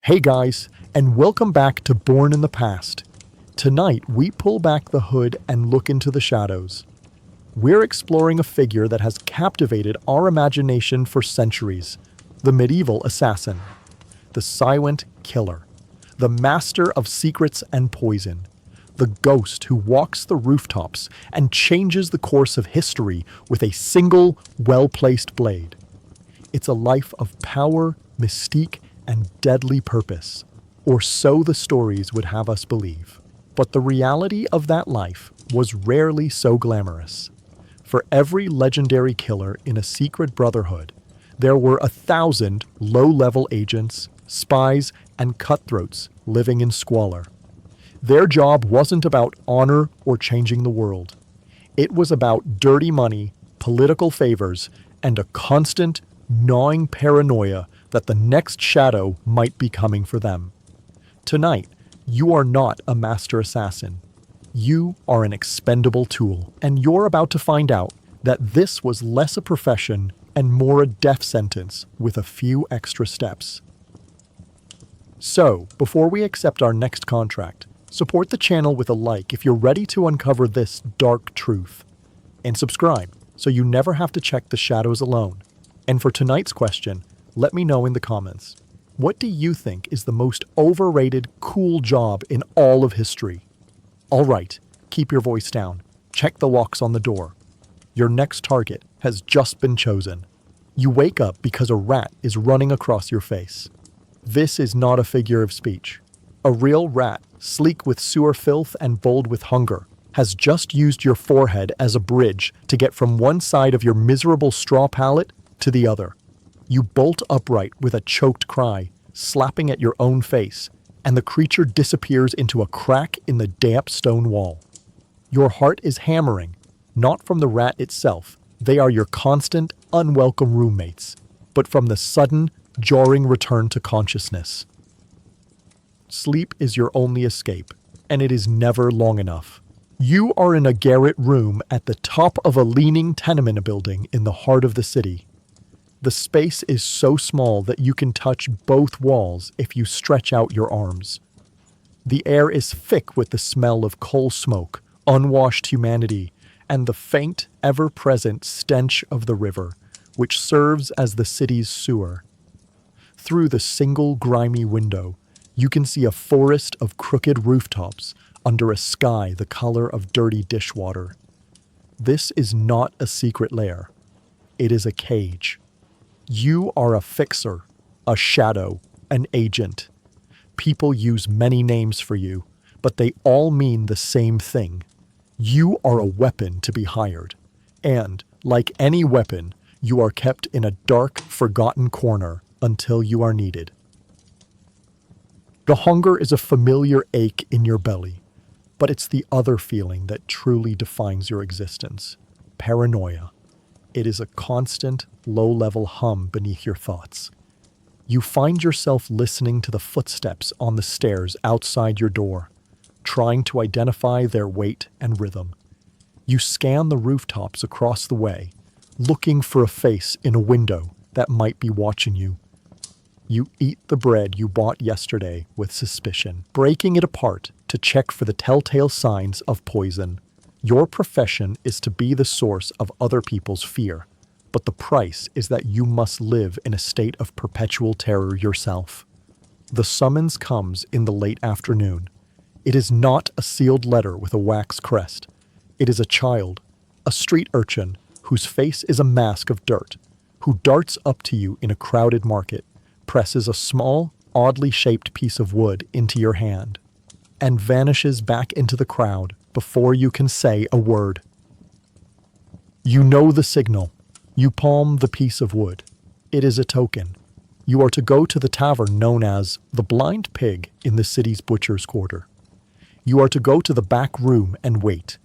Hey guys, and welcome back to Born in the Past. Tonight, we pull back the hood and look into the shadows. We're exploring a figure that has captivated our imagination for centuries, the medieval assassin, the silent killer, the master of secrets and poison, the ghost who walks the rooftops and changes the course of history with a single, well-placed blade. It's a life of power, mystique, and deadly purpose, or so the stories would have us believe. But the reality of that life was rarely so glamorous. For every legendary killer in a secret brotherhood, there were 1,000 low-level agents, spies, and cutthroats living in squalor. Their job wasn't about honor or changing the world. It was about dirty money, political favors, and a constant, gnawing paranoia that the next shadow might be coming for them. Tonight, you are not a master assassin. You are an expendable tool, and you're about to find out that this was less a profession and more a death sentence with a few extra steps. So, before we accept our next contract, support the channel with a like if you're ready to uncover this dark truth. And subscribe so you never have to check the shadows alone. And for tonight's question, let me know in the comments. What do you think is the most overrated, cool job in all of history? All right, keep your voice down. Check the locks on the door. Your next target has just been chosen. You wake up because a rat is running across your face. This is not a figure of speech. A real rat, sleek with sewer filth and bold with hunger, has just used your forehead as a bridge to get from one side of your miserable straw pallet to the other. You bolt upright with a choked cry, slapping at your own face, and the creature disappears into a crack in the damp stone wall. Your heart is hammering, not from the rat itself. They are your constant, unwelcome roommates, but from the sudden, jarring return to consciousness. Sleep is your only escape, and it is never long enough. You are in a garret room at the top of a leaning tenement building in the heart of the city. The space is so small that you can touch both walls if you stretch out your arms. The air is thick with the smell of coal smoke, unwashed humanity, and the faint, ever-present stench of the river, which serves as the city's sewer. Through the single grimy window, you can see a forest of crooked rooftops under a sky the color of dirty dishwater. This is not a secret lair. It is a cage. You are a fixer, a shadow, an agent. People use many names for you, but they all mean the same thing. You are a weapon to be hired, and, like any weapon, you are kept in a dark, forgotten corner until you are needed. The hunger is a familiar ache in your belly, but it's the other feeling that truly defines your existence: paranoia. It is a constant, low-level hum beneath your thoughts. You find yourself listening to the footsteps on the stairs outside your door, trying to identify their weight and rhythm. You scan the rooftops across the way, looking for a face in a window that might be watching you. You eat the bread you bought yesterday with suspicion, breaking it apart to check for the telltale signs of poison. Your profession is to be the source of other people's fear, but the price is that you must live in a state of perpetual terror yourself. The summons comes in the late afternoon. It is not a sealed letter with a wax crest. It is a child, a street urchin, whose face is a mask of dirt, who darts up to you in a crowded market, presses a small, oddly shaped piece of wood into your hand, and vanishes back into the crowd before you can say a word. You know the signal. You palm the piece of wood. It is a token. You are to go to the tavern known as the Blind Pig in the city's butcher's quarter. You are to go to the back room and wait.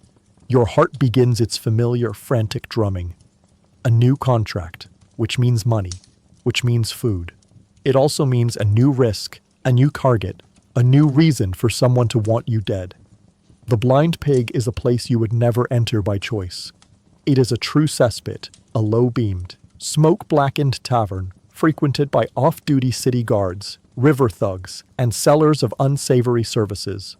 Your heart begins its familiar, frantic drumming. A new contract, which means money, which means food. It also means a new risk, a new target, a new reason for someone to want you dead. The Blind Pig is a place you would never enter by choice. It is a true cesspit, a low-beamed, smoke-blackened tavern frequented by off-duty city guards river thugs, and sellers of unsavory services.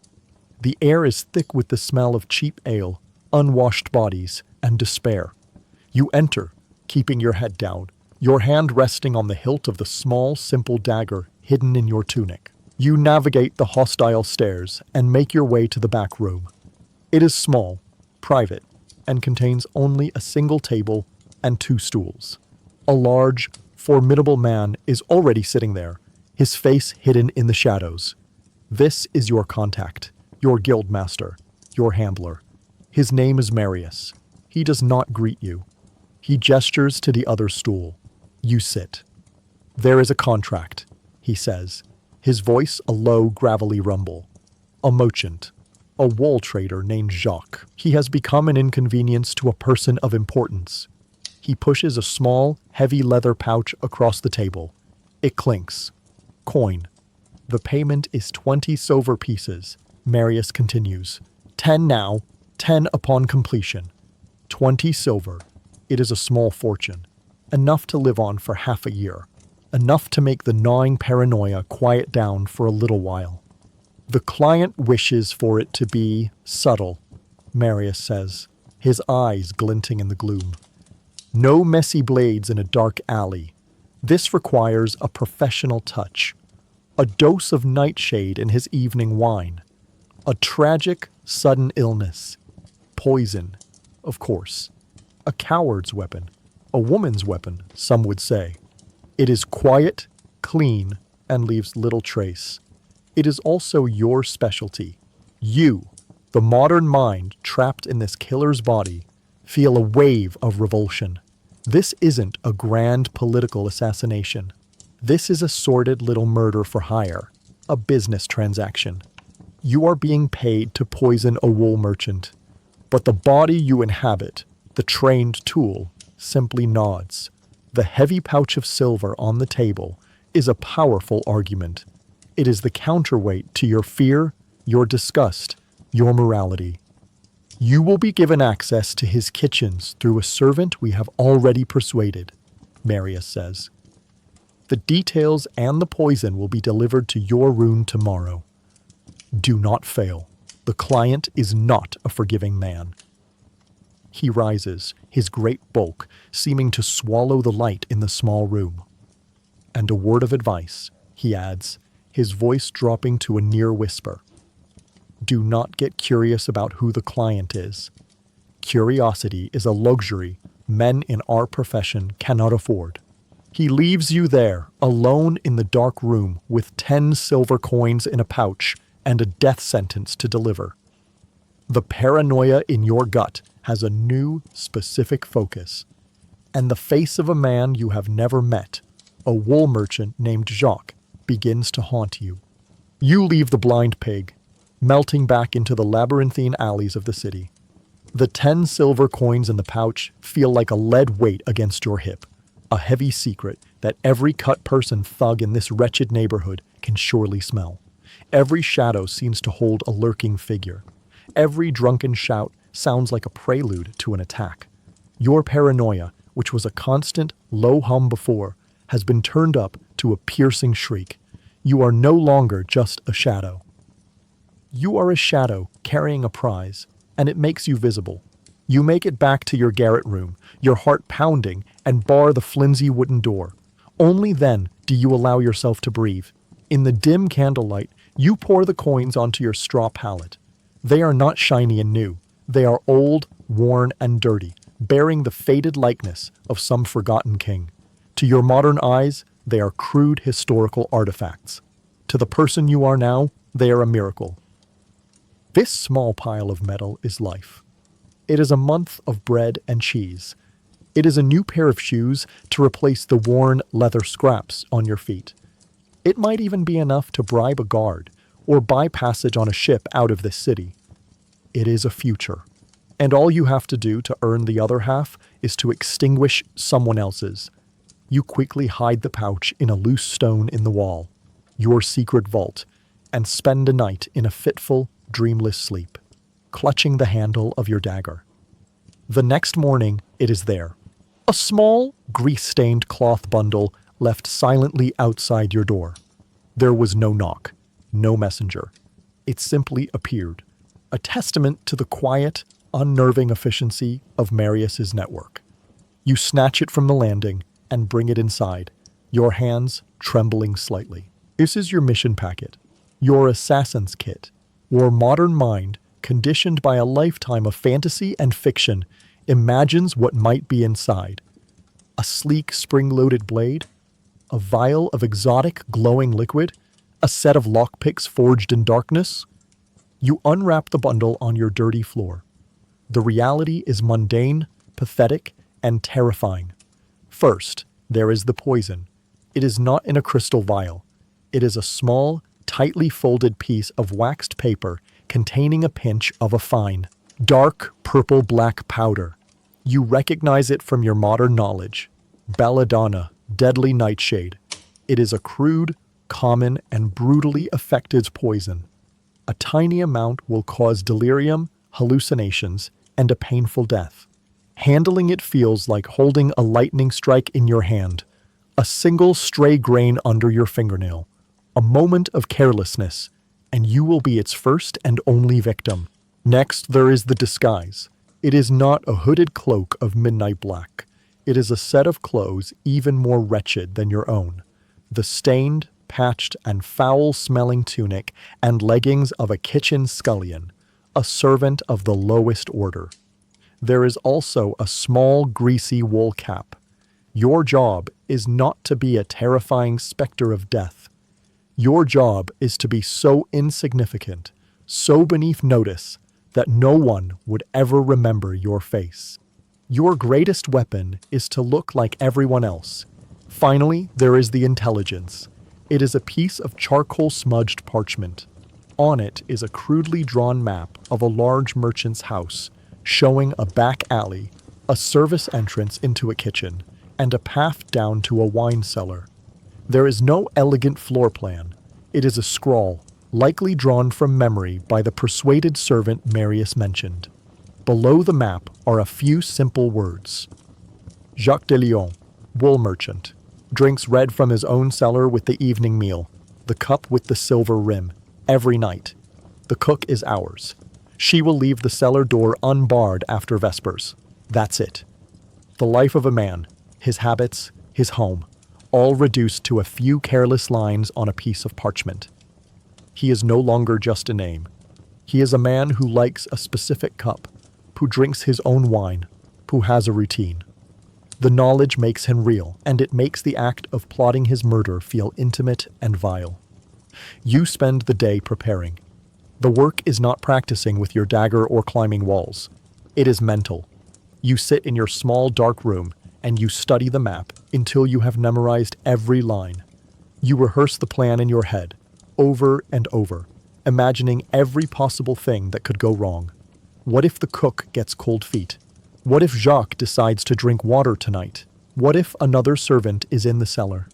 The air is thick with the smell of cheap ale, unwashed bodies, and despair. You enter, keeping your head down, your hand resting on the hilt of the small, simple dagger hidden in your tunic. You navigate the hostile stairs and make your way to the back room. It is small, private, and contains only a single table and 2 stools. A large, formidable man is already sitting there, his face hidden in the shadows. This is your contact, your guildmaster, your handler. His name is Marius. He does not greet you. He gestures to the other stool. You sit. There is a contract, he says, his voice a low, gravelly rumble. A merchant, a wool trader named Jacques. He has become an inconvenience to a person of importance. He pushes a small, heavy leather pouch across the table. It clinks. Coin. The payment is 20 silver pieces. Marius continues. 10 now, 10 upon completion. 20 silver. It is a small fortune. Enough to live on for half a year. Enough to make the gnawing paranoia quiet down for a little while. The client wishes for it to be subtle, Marius says, his eyes glinting in the gloom. No messy blades in a dark alley. This requires a professional touch. A dose of nightshade in his evening wine. A tragic, sudden illness. Poison, of course. A coward's weapon. A woman's weapon, some would say. It is quiet, clean, and leaves little trace. It is also your specialty. You, the modern mind trapped in this killer's body, feel a wave of revulsion. This isn't a grand political assassination. This is a sordid little murder for hire, a business transaction. You are being paid to poison a wool merchant, but the body you inhabit, the trained tool, simply nods. The heavy pouch of silver on the table is a powerful argument. It is the counterweight to your fear, your disgust, your morality. You will be given access to his kitchens through a servant we have already persuaded, Marius says. The details and the poison will be delivered to your room tomorrow. Do not fail. The client is not a forgiving man. He rises, his great bulk seeming to swallow the light in the small room. And a word of advice, he adds, his voice dropping to a near whisper. Do not get curious about who the client is. Curiosity is a luxury men in our profession cannot afford. He leaves you there, alone in the dark room, with 10 silver coins in a pouch and a death sentence to deliver. The paranoia in your gut has a new, specific focus, and the face of a man you have never met, a wool merchant named Jacques, begins to haunt you. You leave the blind pig, melting back into the labyrinthine alleys of the city. The 10 silver coins in the pouch feel like a lead weight against your hip, a heavy secret that every cut-person thug in this wretched neighborhood can surely smell. Every shadow seems to hold a lurking figure. Every drunken shout sounds like a prelude to an attack. Your paranoia, which was a constant, low hum before, has been turned up to a piercing shriek. You are no longer just a shadow. You are a shadow carrying a prize, and it makes you visible. You make it back to your garret room, your heart pounding, and bar the flimsy wooden door. Only then do you allow yourself to breathe. In the dim candlelight, you pour the coins onto your straw pallet. They are not shiny and new. They are old, worn, and dirty, bearing the faded likeness of some forgotten king. To your modern eyes, they are crude historical artifacts. To the person you are now, they are a miracle. This small pile of metal is life. It is a month of bread and cheese. It is a new pair of shoes to replace the worn leather scraps on your feet. It might even be enough to bribe a guard or buy passage on a ship out of this city. It is a future, and all you have to do to earn the other half is to extinguish someone else's. You quickly hide the pouch in a loose stone in the wall, your secret vault, and spend a night in a fitful, dreamless sleep, clutching the handle of your dagger. The next morning, it is there. A small, grease-stained cloth bundle left silently outside your door. There was no knock, no messenger. It simply appeared, a testament to the quiet, unnerving efficiency of Marius's network. You snatch it from the landing and bring it inside, your hands trembling slightly. This is your mission packet, your assassin's kit. Your modern mind, conditioned by a lifetime of fantasy and fiction, imagines what might be inside. A sleek, spring-loaded blade, a vial of exotic, glowing liquid, a set of lockpicks forged in darkness. You unwrap the bundle on your dirty floor. The reality is mundane, pathetic, and terrifying. First, there is the poison. It is not in a crystal vial. It is a small, tightly folded piece of waxed paper containing a pinch of a fine, dark purple-black powder. You recognize it from your modern knowledge. Belladonna, deadly nightshade. It is a crude, common, and brutally effective poison. A tiny amount will cause delirium, hallucinations, and a painful death. Handling it feels like holding a lightning strike in your hand, a single stray grain under your fingernail, a moment of carelessness, and you will be its first and only victim. Next, there is the disguise. It is not a hooded cloak of midnight black. It is a set of clothes even more wretched than your own. The stained, patched, and foul-smelling tunic and leggings of a kitchen scullion, a servant of the lowest order. There is also a small, greasy wool cap. Your job is not to be a terrifying specter of death. Your job is to be so insignificant, so beneath notice, that no one would ever remember your face. Your greatest weapon is to look like everyone else. Finally, there is the intelligence. It is a piece of charcoal-smudged parchment. On it is a crudely drawn map of a large merchant's house, showing a back alley, a service entrance into a kitchen, and a path down to a wine cellar. There is no elegant floor plan. It is a scrawl, likely drawn from memory by the persuaded servant Marius mentioned. Below the map are a few simple words. Jacques de Lyon, wool merchant, drinks red from his own cellar with the evening meal, the cup with the silver rim, every night. The cook is ours. She will leave the cellar door unbarred after vespers. That's it. The life of a man, his habits, his home, all reduced to a few careless lines on a piece of parchment. He is no longer just a name. He is a man who likes a specific cup, who drinks his own wine, who has a routine. The knowledge makes him real, and it makes the act of plotting his murder feel intimate and vile. You spend the day preparing. The work is not practicing with your dagger or climbing walls. It is mental. You sit in your small dark room and you study the map until you have memorized every line. You rehearse the plan in your head, over and over, imagining every possible thing that could go wrong. What if the cook gets cold feet? What if Jacques decides to drink water tonight? What if another servant is in the cellar?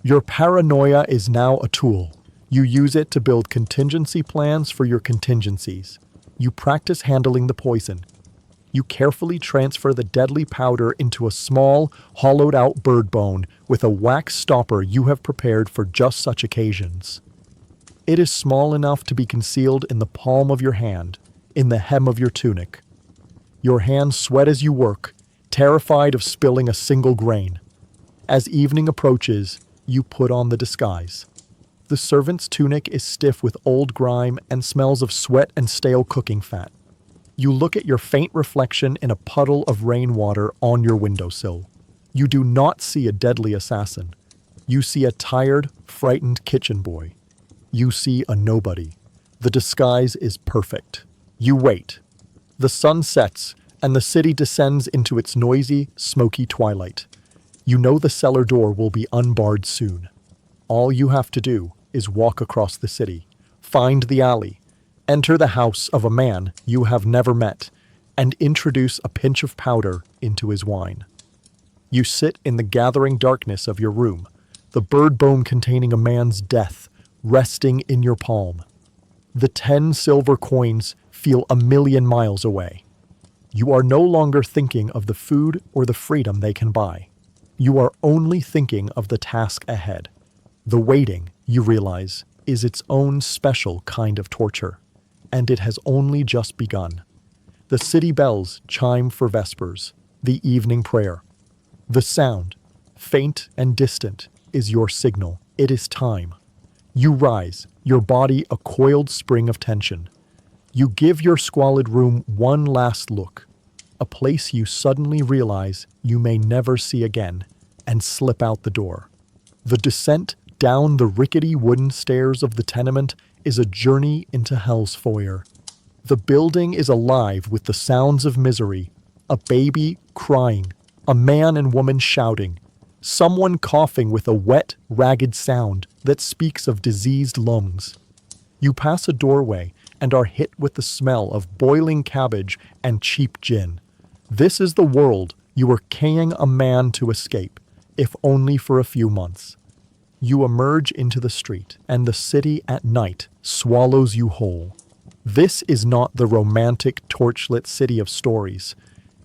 Your paranoia is now a tool. You use it to build contingency plans for your contingencies. You practice handling the poison. You carefully transfer the deadly powder into a small, hollowed-out bird bone with a wax stopper you have prepared for just such occasions. It is small enough to be concealed in the palm of your hand, in the hem of your tunic. Your hands sweat as you work, terrified of spilling a single grain. As evening approaches, you put on the disguise. The servant's tunic is stiff with old grime and smells of sweat and stale cooking fat. You look at your faint reflection in a puddle of rainwater on your windowsill. You do not see a deadly assassin. You see a tired, frightened kitchen boy. You see a nobody. The disguise is perfect. You wait. The sun sets, and the city descends into its noisy, smoky twilight. You know the cellar door will be unbarred soon. All you have to do is walk across the city, find the alley, enter the house of a man you have never met, and introduce a pinch of powder into his wine. You sit in the gathering darkness of your room, the bird bone containing a man's death resting in your palm. The 10 silver coins feel 1,000,000 miles away. You are no longer thinking of the food or the freedom they can buy. You are only thinking of the task ahead. The waiting, you realize, is its own special kind of torture, and it has only just begun. The city bells chime for vespers, the evening prayer. The sound, faint and distant, is your signal. It is time. You rise, your body a coiled spring of tension. You give your squalid room one last look, a place you suddenly realize you may never see again, and slip out the door. The descent down the rickety wooden stairs of the tenement is a journey into hell's foyer. The building is alive with the sounds of misery, a baby crying, a man and woman shouting, someone coughing with a wet, ragged sound that speaks of diseased lungs. You pass a doorway and are hit with the smell of boiling cabbage and cheap gin. This is the world you were carrying a man to escape, if only for a few months. You emerge into the street, and the city at night swallows you whole. This is not the romantic, torchlit city of stories.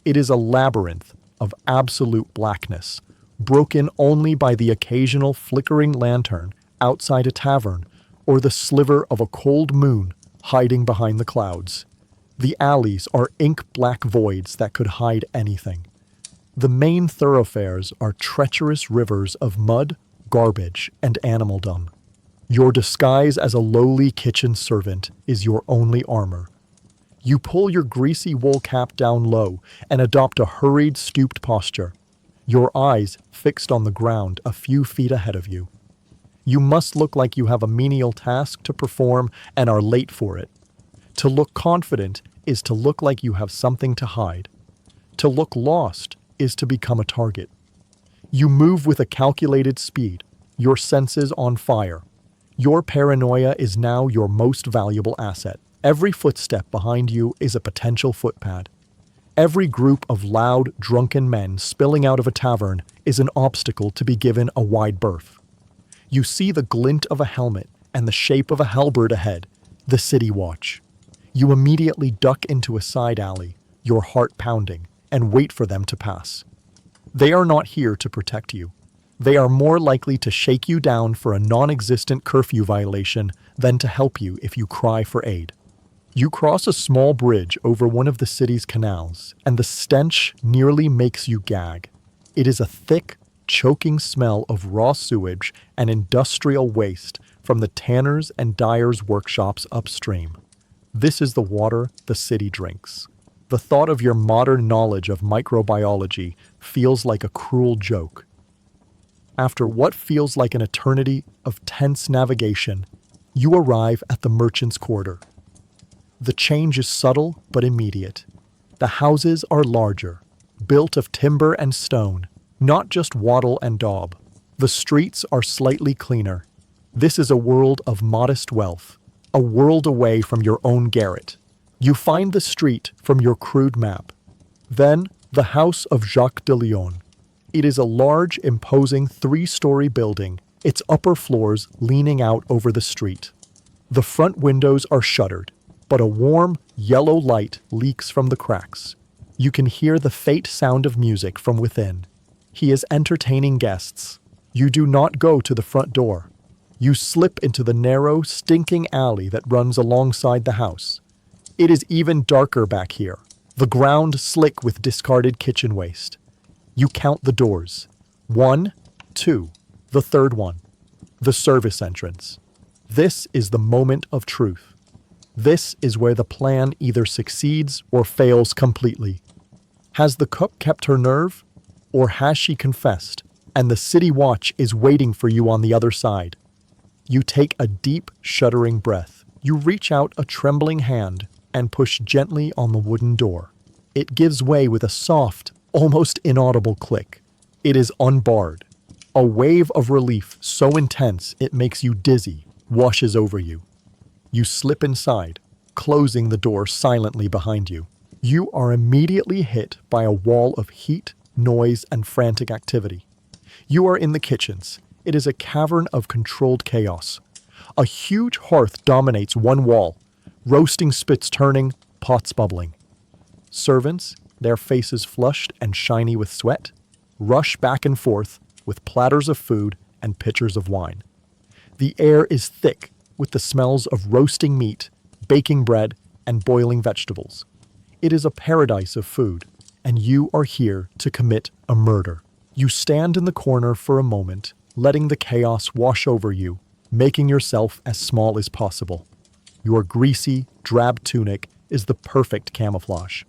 It is a labyrinth of absolute blackness, broken only by the occasional flickering lantern outside a tavern or the sliver of a cold moon hiding behind the clouds. The alleys are ink-black voids that could hide anything. The main thoroughfares are treacherous rivers of mud, garbage, and animal dung. Your disguise as a lowly kitchen servant is your only armor. You pull your greasy wool cap down low and adopt a hurried, stooped posture, your eyes fixed on the ground a few feet ahead of you. You must look like you have a menial task to perform and are late for it. To look confident is to look like you have something to hide. To look lost is to become a target. You move with a calculated speed, your senses on fire. Your paranoia is now your most valuable asset. Every footstep behind you is a potential footpad. Every group of loud, drunken men spilling out of a tavern is an obstacle to be given a wide berth. You see the glint of a helmet and the shape of a halberd ahead, the city watch. You immediately duck into a side alley, your heart pounding, and wait for them to pass. They are not here to protect you. They are more likely to shake you down for a non-existent curfew violation than to help you if you cry for aid. You cross a small bridge over one of the city's canals, and the stench nearly makes you gag. It is a thick, choking smell of raw sewage and industrial waste from the tanners and dyers' workshops upstream. This is the water the city drinks. The thought of your modern knowledge of microbiology feels like a cruel joke. After what feels like an eternity of tense navigation, you arrive at the merchant's quarter. The change is subtle but immediate. The houses are larger, built of timber and stone, not just wattle and daub. The streets are slightly cleaner. This is a world of modest wealth, a world away from your own garret. You find the street from your crude map. Then, the house of Jacques de Lyon. It is a large, imposing 3-story building, its upper floors leaning out over the street. The front windows are shuttered, but a warm, yellow light leaks from the cracks. You can hear the faint sound of music from within. He is entertaining guests. You do not go to the front door. You slip into the narrow, stinking alley that runs alongside the house. It is even darker back here, the ground slick with discarded kitchen waste. You count the doors. 1, 2, the third one. The service entrance. This is the moment of truth. This is where the plan either succeeds or fails completely. Has the cook kept her nerve? Or has she confessed, and the city watch is waiting for you on the other side? You take a deep, shuddering breath. You reach out a trembling hand and push gently on the wooden door. It gives way with a soft, almost inaudible click. It is unbarred. A wave of relief so intense it makes you dizzy washes over you. You slip inside, closing the door silently behind you. You are immediately hit by a wall of heat, noise, and frantic activity. You are in the kitchens. It is a cavern of controlled chaos. A huge hearth dominates one wall, roasting spits turning, pots bubbling. Servants, their faces flushed and shiny with sweat, rush back and forth with platters of food and pitchers of wine. The air is thick with the smells of roasting meat, baking bread, and boiling vegetables. It is a paradise of food, and you are here to commit a murder. You stand in the corner for a moment, letting the chaos wash over you, making yourself as small as possible. Your greasy, drab tunic is the perfect camouflage.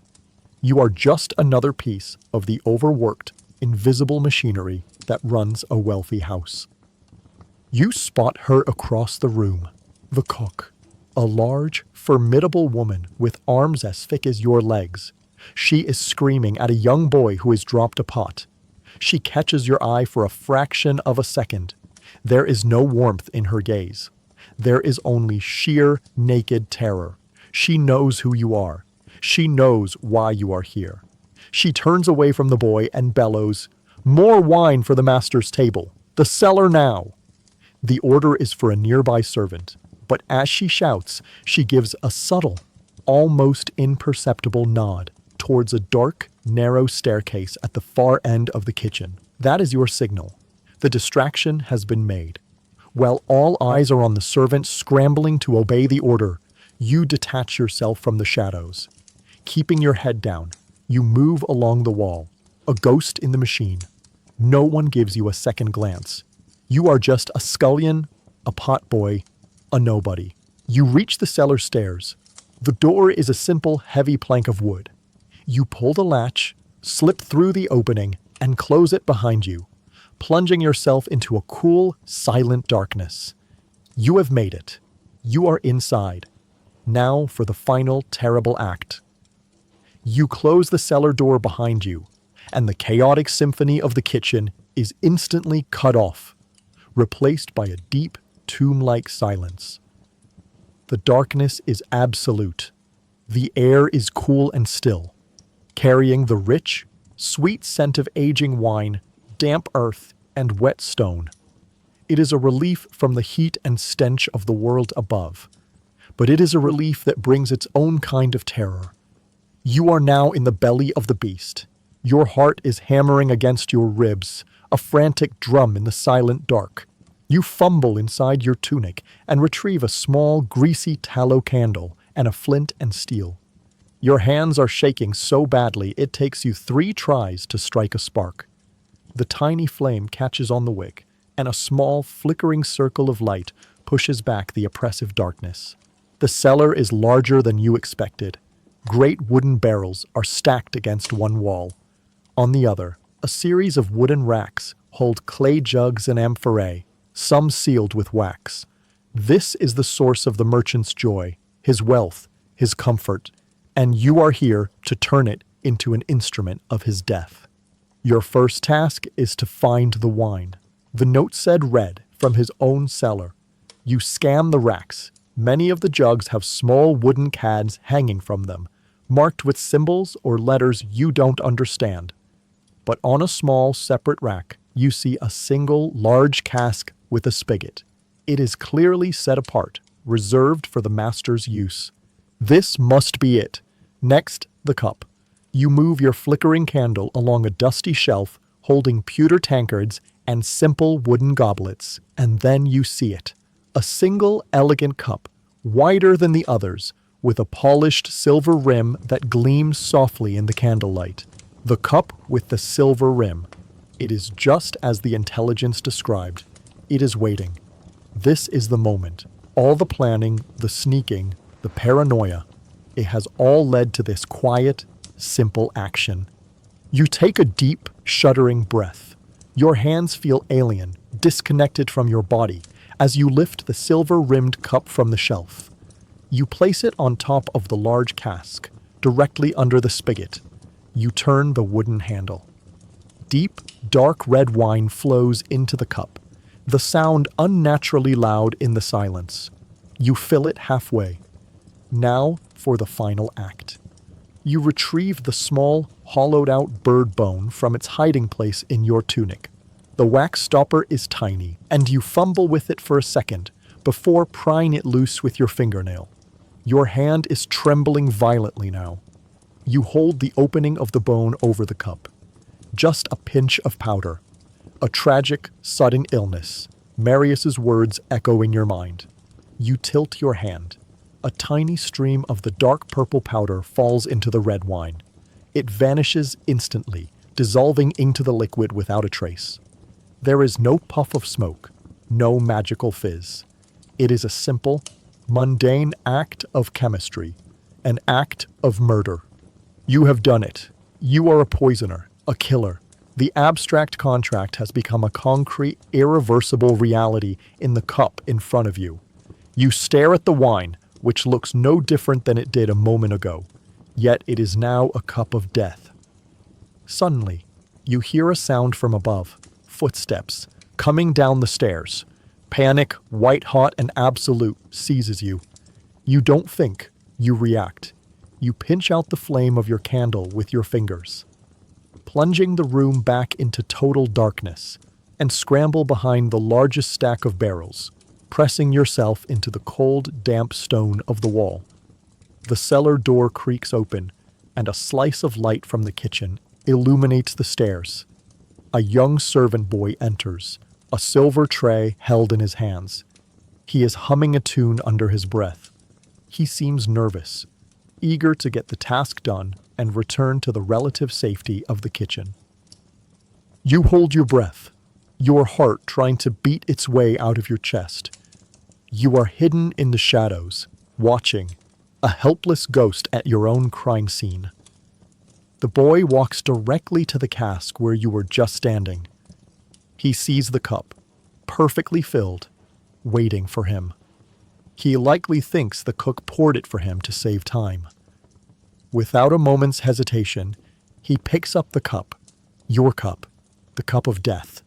You are just another piece of the overworked, invisible machinery that runs a wealthy house. You spot her across the room, the cook, a large, formidable woman with arms as thick as your legs. She is screaming at a young boy who has dropped a pot. She catches your eye for a fraction of a second. There is no warmth in her gaze. There is only sheer, naked terror. She knows who you are. She knows why you are here. She turns away from the boy and bellows, "More wine for the master's table! The cellar now!" The order is for a nearby servant, but as she shouts, she gives a subtle, almost imperceptible nod towards a dark, narrow staircase at the far end of the kitchen. That is your signal. The distraction has been made. While all eyes are on the servant scrambling to obey the order, you detach yourself from the shadows. Keeping your head down, you move along the wall, a ghost in the machine. No one gives you a second glance. You are just a scullion, a potboy, a nobody. You reach the cellar stairs. The door is a simple, heavy plank of wood. You pull the latch, slip through the opening, and close it behind you, plunging yourself into a cool, silent darkness. You have made it. You are inside. Now for the final terrible act. You close the cellar door behind you, and the chaotic symphony of the kitchen is instantly cut off, replaced by a deep, tomb-like silence. The darkness is absolute. The air is cool and still, carrying the rich, sweet scent of aging wine, damp earth, and wet stone. It is a relief from the heat and stench of the world above, but it is a relief that brings its own kind of terror. You are now in the belly of the beast. Your heart is hammering against your ribs, a frantic drum in the silent dark. You fumble inside your tunic and retrieve a small, greasy tallow candle and a flint and steel. Your hands are shaking so badly it takes you 3 tries to strike a spark. The tiny flame catches on the wick, and a small, flickering circle of light pushes back the oppressive darkness. The cellar is larger than you expected. Great wooden barrels are stacked against one wall. On the other, a series of wooden racks hold clay jugs and amphorae, some sealed with wax. This is the source of the merchant's joy, his wealth, his comfort, and you are here to turn it into an instrument of his death. Your first task is to find the wine. The note said read from his own cellar. You scan the racks. Many of the jugs have small wooden cads hanging from them, marked with symbols or letters you don't understand. But on a small, separate rack, you see a single, large cask with a spigot. It is clearly set apart, reserved for the master's use. This must be it. Next, the cup. You move your flickering candle along a dusty shelf holding pewter tankards and simple wooden goblets, and then you see it. A single, elegant cup, wider than the others, with a polished silver rim that gleams softly in the candlelight. The cup with the silver rim. It is just as the intelligence described. It is waiting. This is the moment. All the planning, the sneaking, the paranoia, it has all led to this quiet, simple action. You take a deep, shuddering breath. Your hands feel alien, disconnected from your body, as you lift the silver-rimmed cup from the shelf. You place it on top of the large cask, directly under the spigot. You turn the wooden handle. Deep, dark red wine flows into the cup, the sound unnaturally loud in the silence. You fill it halfway. Now for the final act. You retrieve the small, hollowed-out bird bone from its hiding place in your tunic. The wax stopper is tiny, and you fumble with it for a second before prying it loose with your fingernail. Your hand is trembling violently now. You hold the opening of the bone over the cup. Just a pinch of powder. A tragic, sudden illness. Marius's words echo in your mind. You tilt your hand. A tiny stream of the dark purple powder falls into the red wine. It vanishes instantly, dissolving into the liquid without a trace. There is no puff of smoke, no magical fizz. It is a simple, mundane act of chemistry, an act of murder. You have done it. You are a poisoner, a killer. The abstract contract has become a concrete, irreversible reality in the cup in front of you. You stare at the wine, which looks no different than it did a moment ago, yet it is now a cup of death. Suddenly, you hear a sound from above, footsteps, coming down the stairs. Panic, white-hot and absolute, seizes you. You don't think, you react. You pinch out the flame of your candle with your fingers, plunging the room back into total darkness, and scramble behind the largest stack of barrels, pressing yourself into the cold, damp stone of the wall. The cellar door creaks open, and a slice of light from the kitchen illuminates the stairs. A young servant boy enters, a silver tray held in his hands. He is humming a tune under his breath. He seems nervous, eager to get the task done and return to the relative safety of the kitchen. You hold your breath, your heart trying to beat its way out of your chest. You are hidden in the shadows, watching, a helpless ghost at your own crime scene. The boy walks directly to the cask where you were just standing. He sees the cup, perfectly filled, waiting for him. He likely thinks the cook poured it for him to save time. Without a moment's hesitation, he picks up the cup, your cup, the cup of death,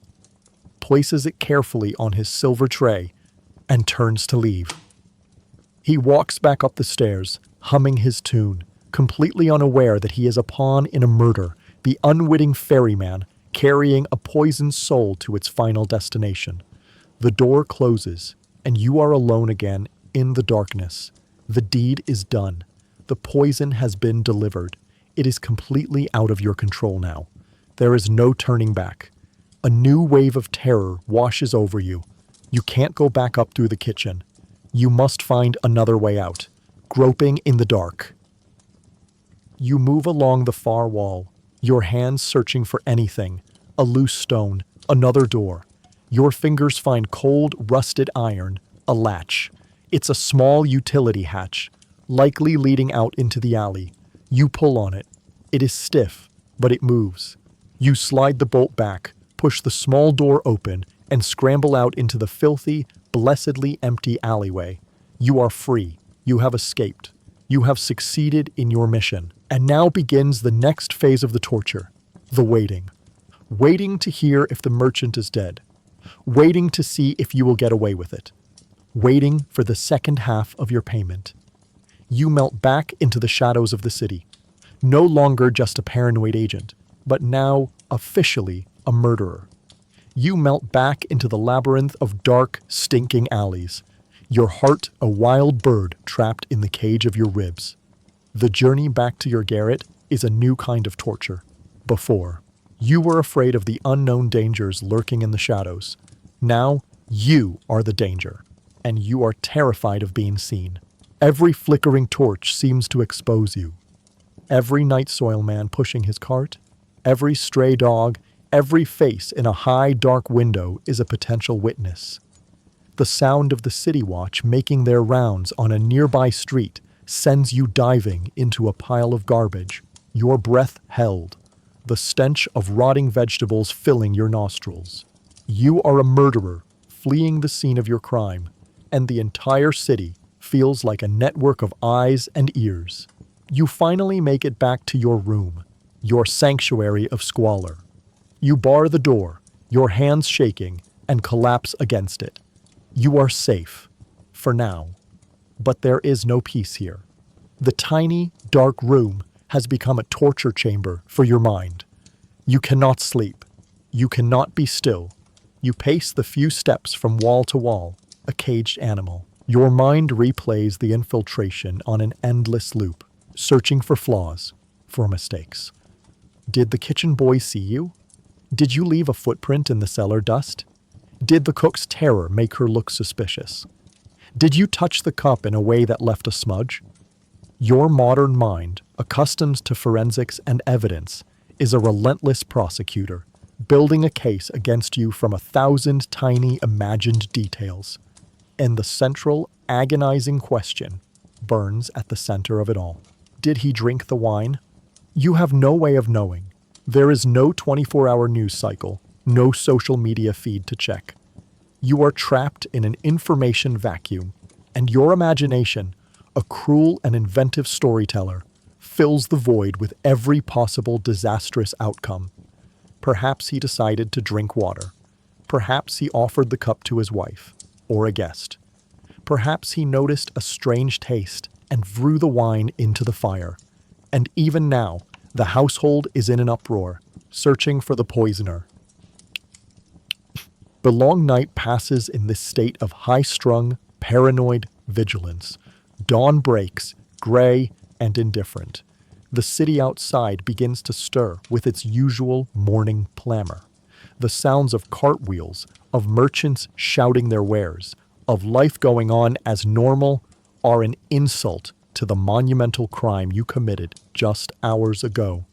places it carefully on his silver tray, and turns to leave. He walks back up the stairs, humming his tune, completely unaware that he is a pawn in a murder, the unwitting ferryman carrying a poisoned soul to its final destination. The door closes, and you are alone again in the darkness. The deed is done. The poison has been delivered. It is completely out of your control now. There is no turning back. A new wave of terror washes over you. You can't go back up through the kitchen. You must find another way out, groping in the dark. You move along the far wall, your hands searching for anything, a loose stone, another door. Your fingers find cold, rusted iron, a latch. It's a small utility hatch, likely leading out into the alley. You pull on it. It is stiff, but it moves. You slide the bolt back, push the small door open, and scramble out into the filthy, blessedly empty alleyway. You are free. You have escaped. You have succeeded in your mission. And now begins the next phase of the torture, the waiting. Waiting to hear if the merchant is dead. Waiting to see if you will get away with it. Waiting for the second half of your payment. You melt back into the shadows of the city. No longer just a paranoid agent, but now officially a murderer. You melt back into the labyrinth of dark, stinking alleys. Your heart a wild bird trapped in the cage of your ribs. The journey back to your garret is a new kind of torture. Before, you were afraid of the unknown dangers lurking in the shadows. Now, you are the danger, and you are terrified of being seen. Every flickering torch seems to expose you. Every night soil man pushing his cart, every stray dog, every face in a high, dark window is a potential witness. The sound of the city watch making their rounds on a nearby street sends you diving into a pile of garbage, your breath held, the stench of rotting vegetables filling your nostrils. You are a murderer fleeing the scene of your crime, and the entire city feels like a network of eyes and ears. You finally make it back to your room, your sanctuary of squalor. You bar the door, your hands shaking, and collapse against it. You are safe, for now. But there is no peace here. The tiny, dark room has become a torture chamber for your mind. You cannot sleep. You cannot be still. You pace the few steps from wall to wall, a caged animal. Your mind replays the infiltration on an endless loop, searching for flaws, for mistakes. Did the kitchen boy see you? Did you leave a footprint in the cellar dust? Did the cook's terror make her look suspicious? Did you touch the cup in a way that left a smudge? Your modern mind, accustomed to forensics and evidence, is a relentless prosecutor, building a case against you from 1,000 tiny imagined details. And the central, agonizing question burns at the center of it all. Did he drink the wine? You have no way of knowing. There is no 24-hour news cycle, no social media feed to check. You are trapped in an information vacuum, and your imagination, a cruel and inventive storyteller, fills the void with every possible disastrous outcome. Perhaps he decided to drink water. Perhaps he offered the cup to his wife, or a guest. Perhaps he noticed a strange taste and threw the wine into the fire. And even now, the household is in an uproar, searching for the poisoner. The long night passes in this state of high-strung, paranoid vigilance. Dawn breaks, gray and indifferent. The city outside begins to stir with its usual morning clamor. The sounds of cartwheels, of merchants shouting their wares, of life going on as normal are an insult to the monumental crime you committed just hours ago.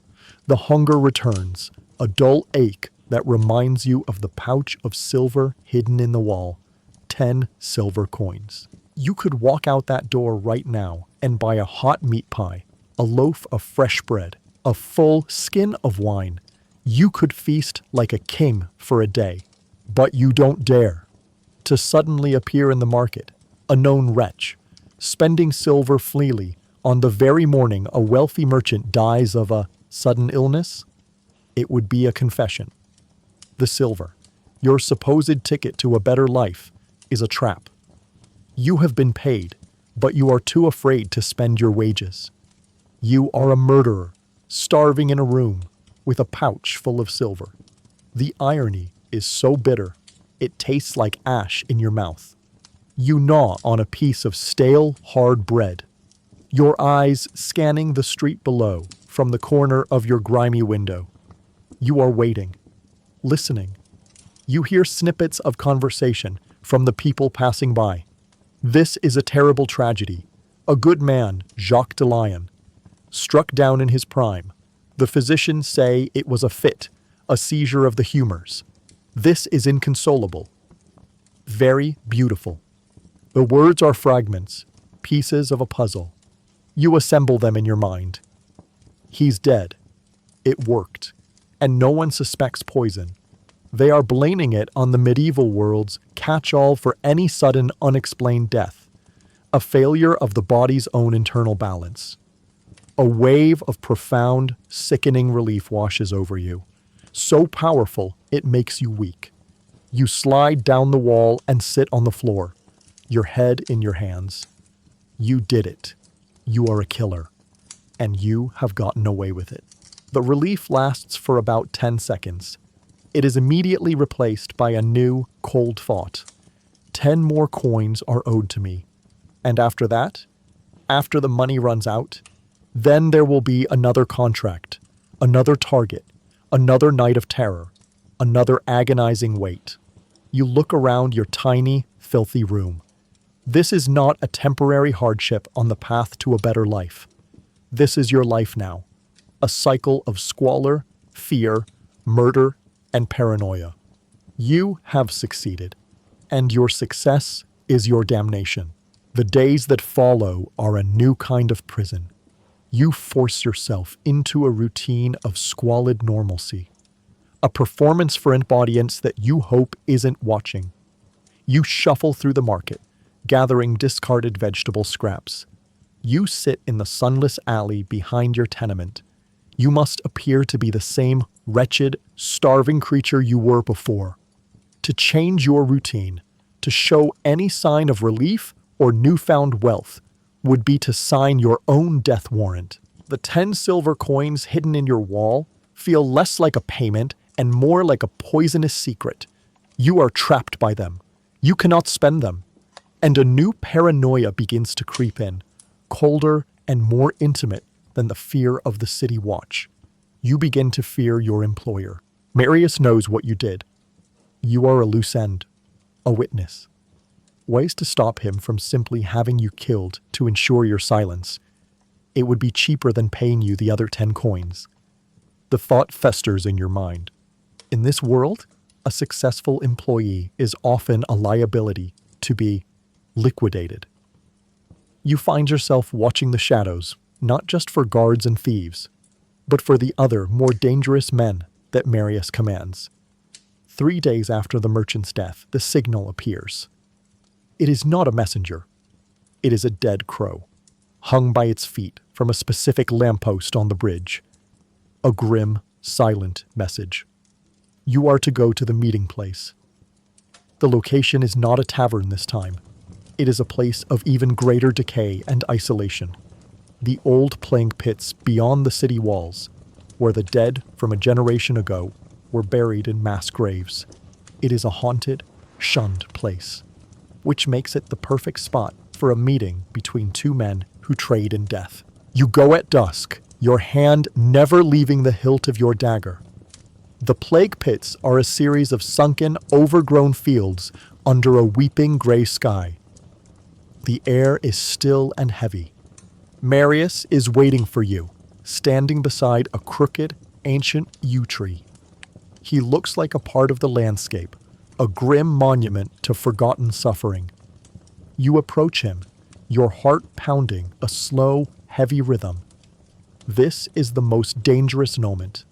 The hunger returns, a dull ache that reminds you of the pouch of silver hidden in the wall. 10 silver coins. You could walk out that door right now and buy a hot meat pie, a loaf of fresh bread, a full skin of wine. You could feast like a king for a day. But you don't dare to suddenly appear in the market, a known wretch, spending silver freely on the very morning a wealthy merchant dies of a sudden illness. It would be a confession. The silver, your supposed ticket to a better life, is a trap. You have been paid, but you are too afraid to spend your wages. You are a murderer, starving in a room with a pouch full of silver. The irony is so bitter, it tastes like ash in your mouth. You gnaw on a piece of stale, hard bread, your eyes scanning the street below from the corner of your grimy window. You are waiting, listening. You hear snippets of conversation from the people passing by. This is a terrible tragedy. A good man, Jacques de Lyon, struck down in his prime. The physicians say it was a fit, a seizure of the humors. This is inconsolable. Very beautiful. The words are fragments, pieces of a puzzle. You assemble them in your mind. He's dead. It worked. And no one suspects poison. They are blaming it on the medieval world's catch-all for any sudden unexplained death. A failure of the body's own internal balance. A wave of profound, sickening relief washes over you. So powerful, it makes you weak. You slide down the wall and sit on the floor, your head in your hands. You did it. You are a killer. And you have gotten away with it. The relief lasts for about 10 seconds. It is immediately replaced by a new, cold thought. 10 more coins are owed to me. And after that, after the money runs out, then there will be another contract, another target, another night of terror, another agonizing wait. You look around your tiny, filthy room. This is not a temporary hardship on the path to a better life. This is your life now. A cycle of squalor, fear, murder, and paranoia. You have succeeded, and your success is your damnation. The days that follow are a new kind of prison. You force yourself into a routine of squalid normalcy, a performance for an audience that you hope isn't watching. You shuffle through the market, gathering discarded vegetable scraps. You sit in the sunless alley behind your tenement. You must appear to be the same wretched, starving creature you were before. To change your routine, to show any sign of relief or newfound wealth, would be to sign your own death warrant. The 10 silver coins hidden in your wall feel less like a payment and more like a poisonous secret. You are trapped by them. You cannot spend them. And a new paranoia begins to creep in, colder and more intimate than the fear of the city watch. You begin to fear your employer. Marius knows what you did. You are a loose end, a witness. Ways to stop him from simply having you killed to ensure your silence. It would be cheaper than paying you the other 10 coins. The thought festers in your mind. In this world, a successful employee is often a liability to be liquidated. You find yourself watching the shadows, not just for guards and thieves, but for the other, more dangerous men that Marius commands. 3 days after the merchant's death, the signal appears. It is not a messenger. It is a dead crow, hung by its feet from a specific lamppost on the bridge. A grim, silent message. You are to go to the meeting place. The location is not a tavern this time. It is a place of even greater decay and isolation. The old playing pits beyond the city walls, where the dead from a generation ago were buried in mass graves. It is a haunted, shunned place, which makes it the perfect spot for a meeting between two men who trade in death. You go at dusk, your hand never leaving the hilt of your dagger. The plague pits are a series of sunken, overgrown fields under a weeping gray sky. The air is still and heavy. Marius is waiting for you, standing beside a crooked, ancient yew tree. He looks like a part of the landscape, a grim monument to forgotten suffering. You approach him, your heart pounding a slow, heavy rhythm. This is the most dangerous moment.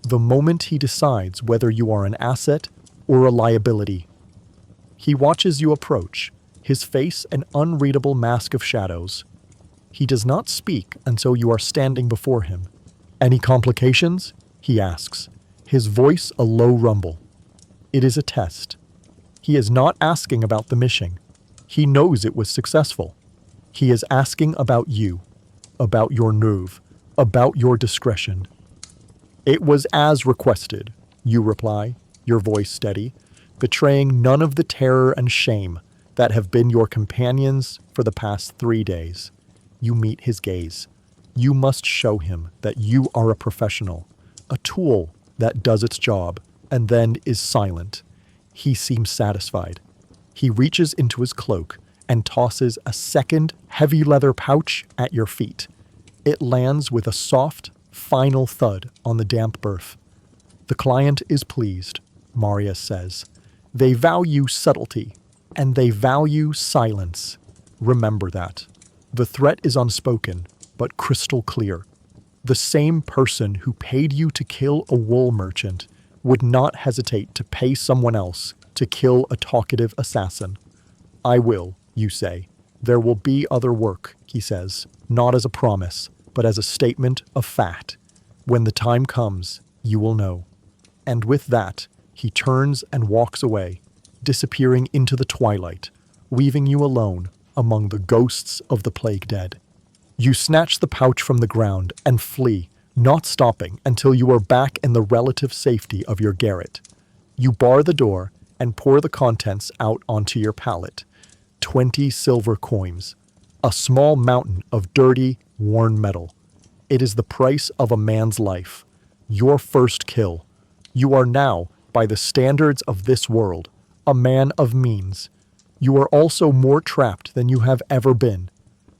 The moment he decides whether you are an asset or a liability. He watches you approach, his face an unreadable mask of shadows. He does not speak until you are standing before him. Any complications? He asks, his voice a low rumble. It is a test. He is not asking about the mission. He knows it was successful. He is asking about you, about your nerve, about your discretion. It was as requested, you reply, your voice steady, betraying none of the terror and shame that have been your companions for the past 3 days. You meet his gaze. You must show him that you are a professional, a tool that does its job, and then is silent. He seems satisfied. He reaches into his cloak and tosses a second heavy leather pouch at your feet. It lands with a soft, final thud on the damp earth. The client is pleased, Marius says. They value subtlety, and they value silence. Remember that. The threat is unspoken, but crystal clear. The same person who paid you to kill a wool merchant would not hesitate to pay someone else to kill a talkative assassin. I will, you say. There will be other work, he says, not as a promise, but as a statement of fact. When the time comes, you will know. And with that, he turns and walks away, disappearing into the twilight, leaving you alone among the ghosts of the plague dead. You snatch the pouch from the ground and flee, not stopping until you are back in the relative safety of your garret. You bar the door and pour the contents out onto your pallet. 20 silver coins, a small mountain of dirty, worn metal. It is the price of a man's life, your first kill. You are now, by the standards of this world, a man of means. You are also more trapped than you have ever been.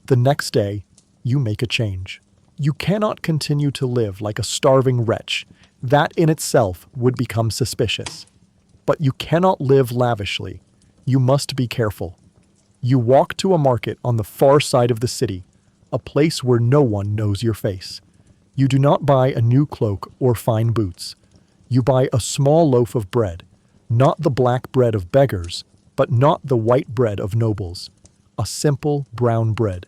The next day, you make a change. You cannot continue to live like a starving wretch. That in itself would become suspicious. But you cannot live lavishly. You must be careful. You walk to a market on the far side of the city, a place where no one knows your face. You do not buy a new cloak or fine boots. You buy a small loaf of bread, not the black bread of beggars, but not the white bread of nobles, a simple brown bread.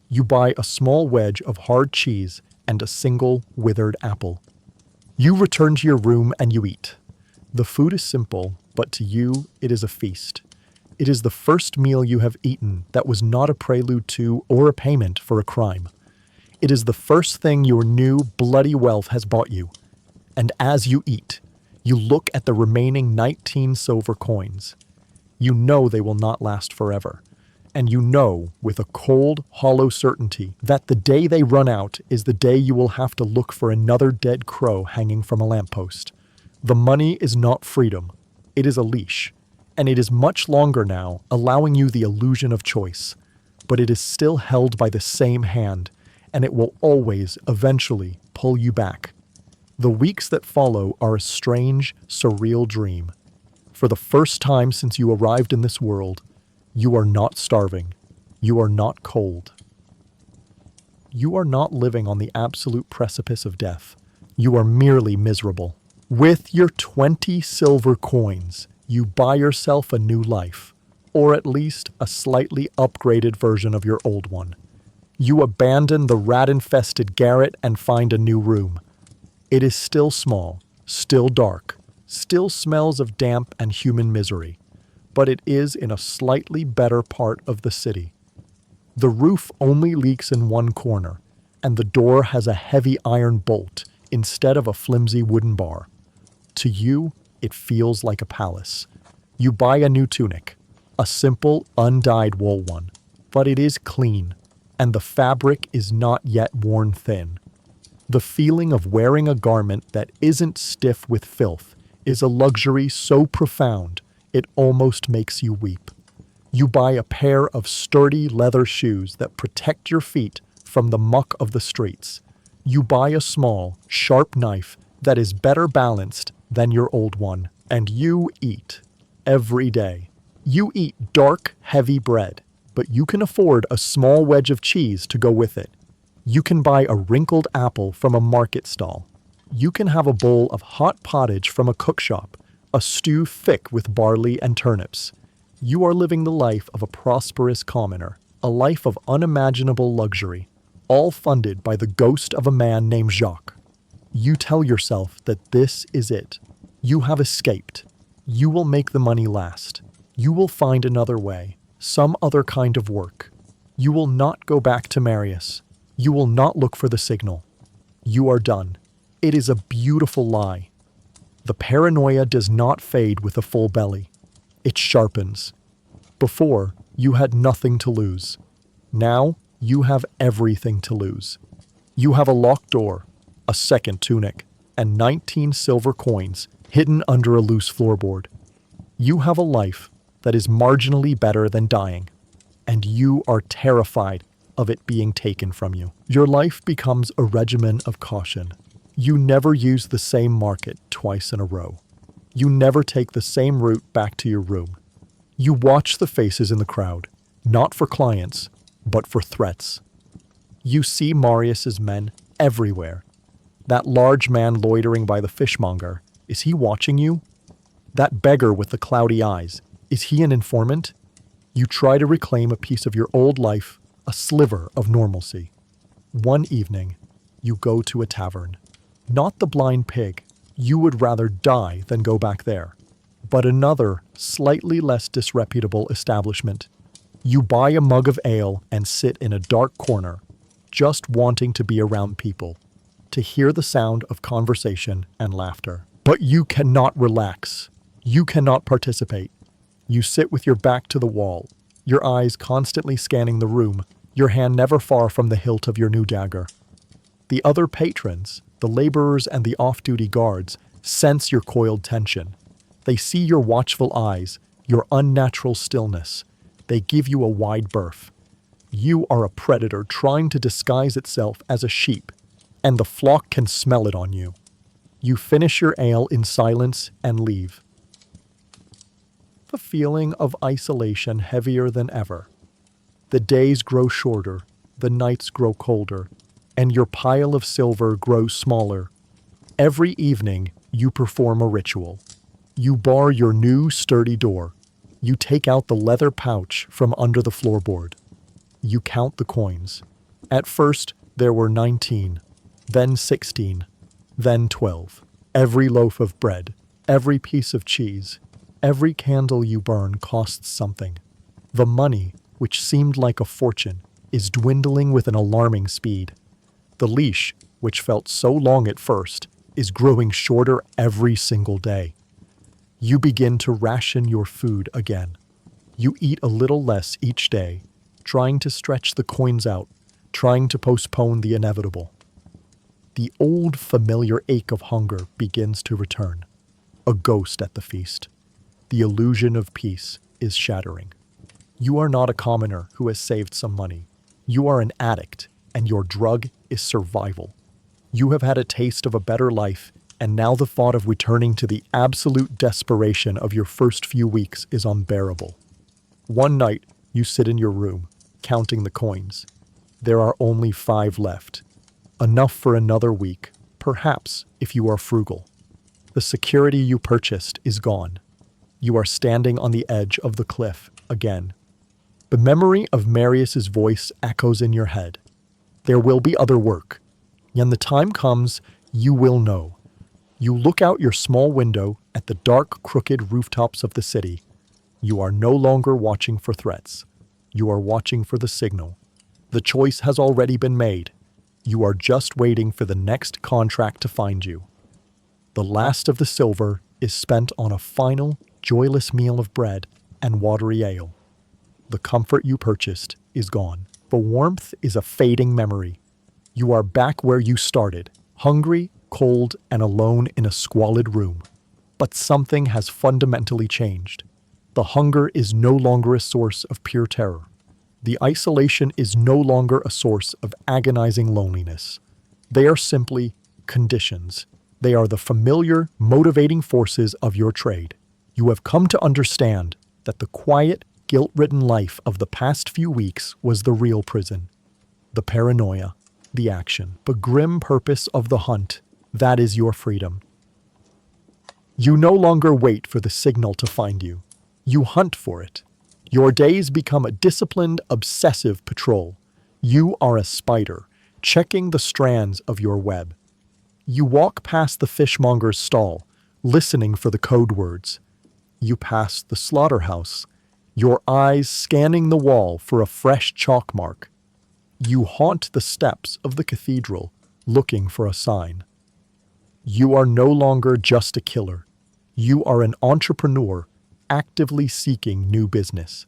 You buy a small wedge of hard cheese and a single withered apple. You return to your room and you eat. The food is simple, but to you it is a feast. It is the first meal you have eaten that was not a prelude to or a payment for a crime. It is the first thing your new, bloody wealth has bought you. And as you eat, you look at the remaining 19 silver coins. You know they will not last forever. And you know, with a cold, hollow certainty, that the day they run out is the day you will have to look for another dead crow hanging from a lamppost. The money is not freedom. It is a leash. and it is much longer now, allowing you the illusion of choice. But it is still held by the same hand, and it will always, eventually, pull you back. The weeks that follow are a strange, surreal dream. For the first time since you arrived in this world, you are not starving. You are not cold. You are not living on the absolute precipice of death. You are merely miserable. With your 20 silver coins, you buy yourself a new life, or at least a slightly upgraded version of your old one. You abandon the rat-infested garret and find a new room. It is still small, still dark, still smells of damp and human misery, but it is in a slightly better part of the city. The roof only leaks in one corner, and the door has a heavy iron bolt instead of a flimsy wooden bar. To you, it feels like a palace. You buy a new tunic, a simple, undyed wool one, but it is clean, and the fabric is not yet worn thin. The feeling of wearing a garment that isn't stiff with filth is a luxury so profound it almost makes you weep. You buy a pair of sturdy leather shoes that protect your feet from the muck of the streets. You buy a small, sharp knife that is better balanced than your old one, and you eat every day. You eat dark, heavy bread, but you can afford a small wedge of cheese to go with it. You can buy a wrinkled apple from a market stall. You can have a bowl of hot pottage from a cookshop, a stew thick with barley and turnips. You are living the life of a prosperous commoner, a life of unimaginable luxury, all funded by the ghost of a man named Jacques. You tell yourself that this is it. You have escaped. You will make the money last. You will find another way, some other kind of work. You will not go back to Marius. You will not look for the signal. You are done. It is a beautiful lie. The paranoia does not fade with a full belly. It sharpens. Before, you had nothing to lose. Now, you have everything to lose. You have a locked door, a second tunic, and 19 silver coins hidden under a loose floorboard. You have a life that is marginally better than dying, and you are terrified of it being taken from you. Your life becomes a regimen of caution. You never use the same market twice in a row. You never take the same route back to your room. You watch the faces in the crowd, not for clients, but for threats. You see Marius's men everywhere. That large man loitering by the fishmonger, is he watching you? That beggar with the cloudy eyes, is he an informant? You try to reclaim a piece of your old life, a sliver of normalcy. One evening, you go to a tavern. Not the Blind Pig. You would rather die than go back there. But another, slightly less disreputable establishment. You buy a mug of ale and sit in a dark corner, just wanting to be around people, to hear the sound of conversation and laughter. But you cannot relax. You cannot participate. You sit with your back to the wall, your eyes constantly scanning the room, your hand never far from the hilt of your new dagger. The other patrons, the laborers and the off-duty guards, sense your coiled tension. They see your watchful eyes, your unnatural stillness. They give you a wide berth. You are a predator trying to disguise itself as a sheep, and the flock can smell it on you. You finish your ale in silence and leave. The feeling of isolation heavier than ever. The days grow shorter, the nights grow colder, and your pile of silver grows smaller. Every evening, you perform a ritual. You bar your new sturdy door. You take out the leather pouch from under the floorboard. You count the coins. At first, there were 19, then 16, then 12. Every loaf of bread, every piece of cheese, every candle you burn costs something. The money, which seemed like a fortune, is dwindling with an alarming speed. The leash, which felt so long at first, is growing shorter every single day. You begin to ration your food again. You eat a little less each day, trying to stretch the coins out, trying to postpone the inevitable. The old familiar ache of hunger begins to return, a ghost at the feast. The illusion of peace is shattering. You are not a commoner who has saved some money. You are an addict, and your drug is survival. You have had a taste of a better life, and now the thought of returning to the absolute desperation of your first few weeks is unbearable. One night, you sit in your room, counting the coins. There are only 5 left. Enough for another week, perhaps if you are frugal. The security you purchased is gone. You are standing on the edge of the cliff again. The memory of Marius's voice echoes in your head. There will be other work. When the time comes, you will know. You look out your small window at the dark, crooked rooftops of the city. You are no longer watching for threats. You are watching for the signal. The choice has already been made. You are just waiting for the next contract to find you. The last of the silver is spent on a final, joyless meal of bread and watery ale. The comfort you purchased is gone. The warmth is a fading memory. You are back where you started, hungry, cold, and alone in a squalid room. But something has fundamentally changed. The hunger is no longer a source of pure terror. The isolation is no longer a source of agonizing loneliness. They are simply conditions. They are the familiar, motivating forces of your trade. You have come to understand that the quiet, guilt-ridden life of the past few weeks was the real prison. The paranoia, the action, the grim purpose of the hunt, that is your freedom. You no longer wait for the signal to find you. You hunt for it. Your days become a disciplined, obsessive patrol. You are a spider, checking the strands of your web. You walk past the fishmonger's stall, listening for the code words. You pass the slaughterhouse, your eyes scanning the wall for a fresh chalk mark. You haunt the steps of the cathedral, looking for a sign. You are no longer just a killer. You are an entrepreneur, actively seeking new business.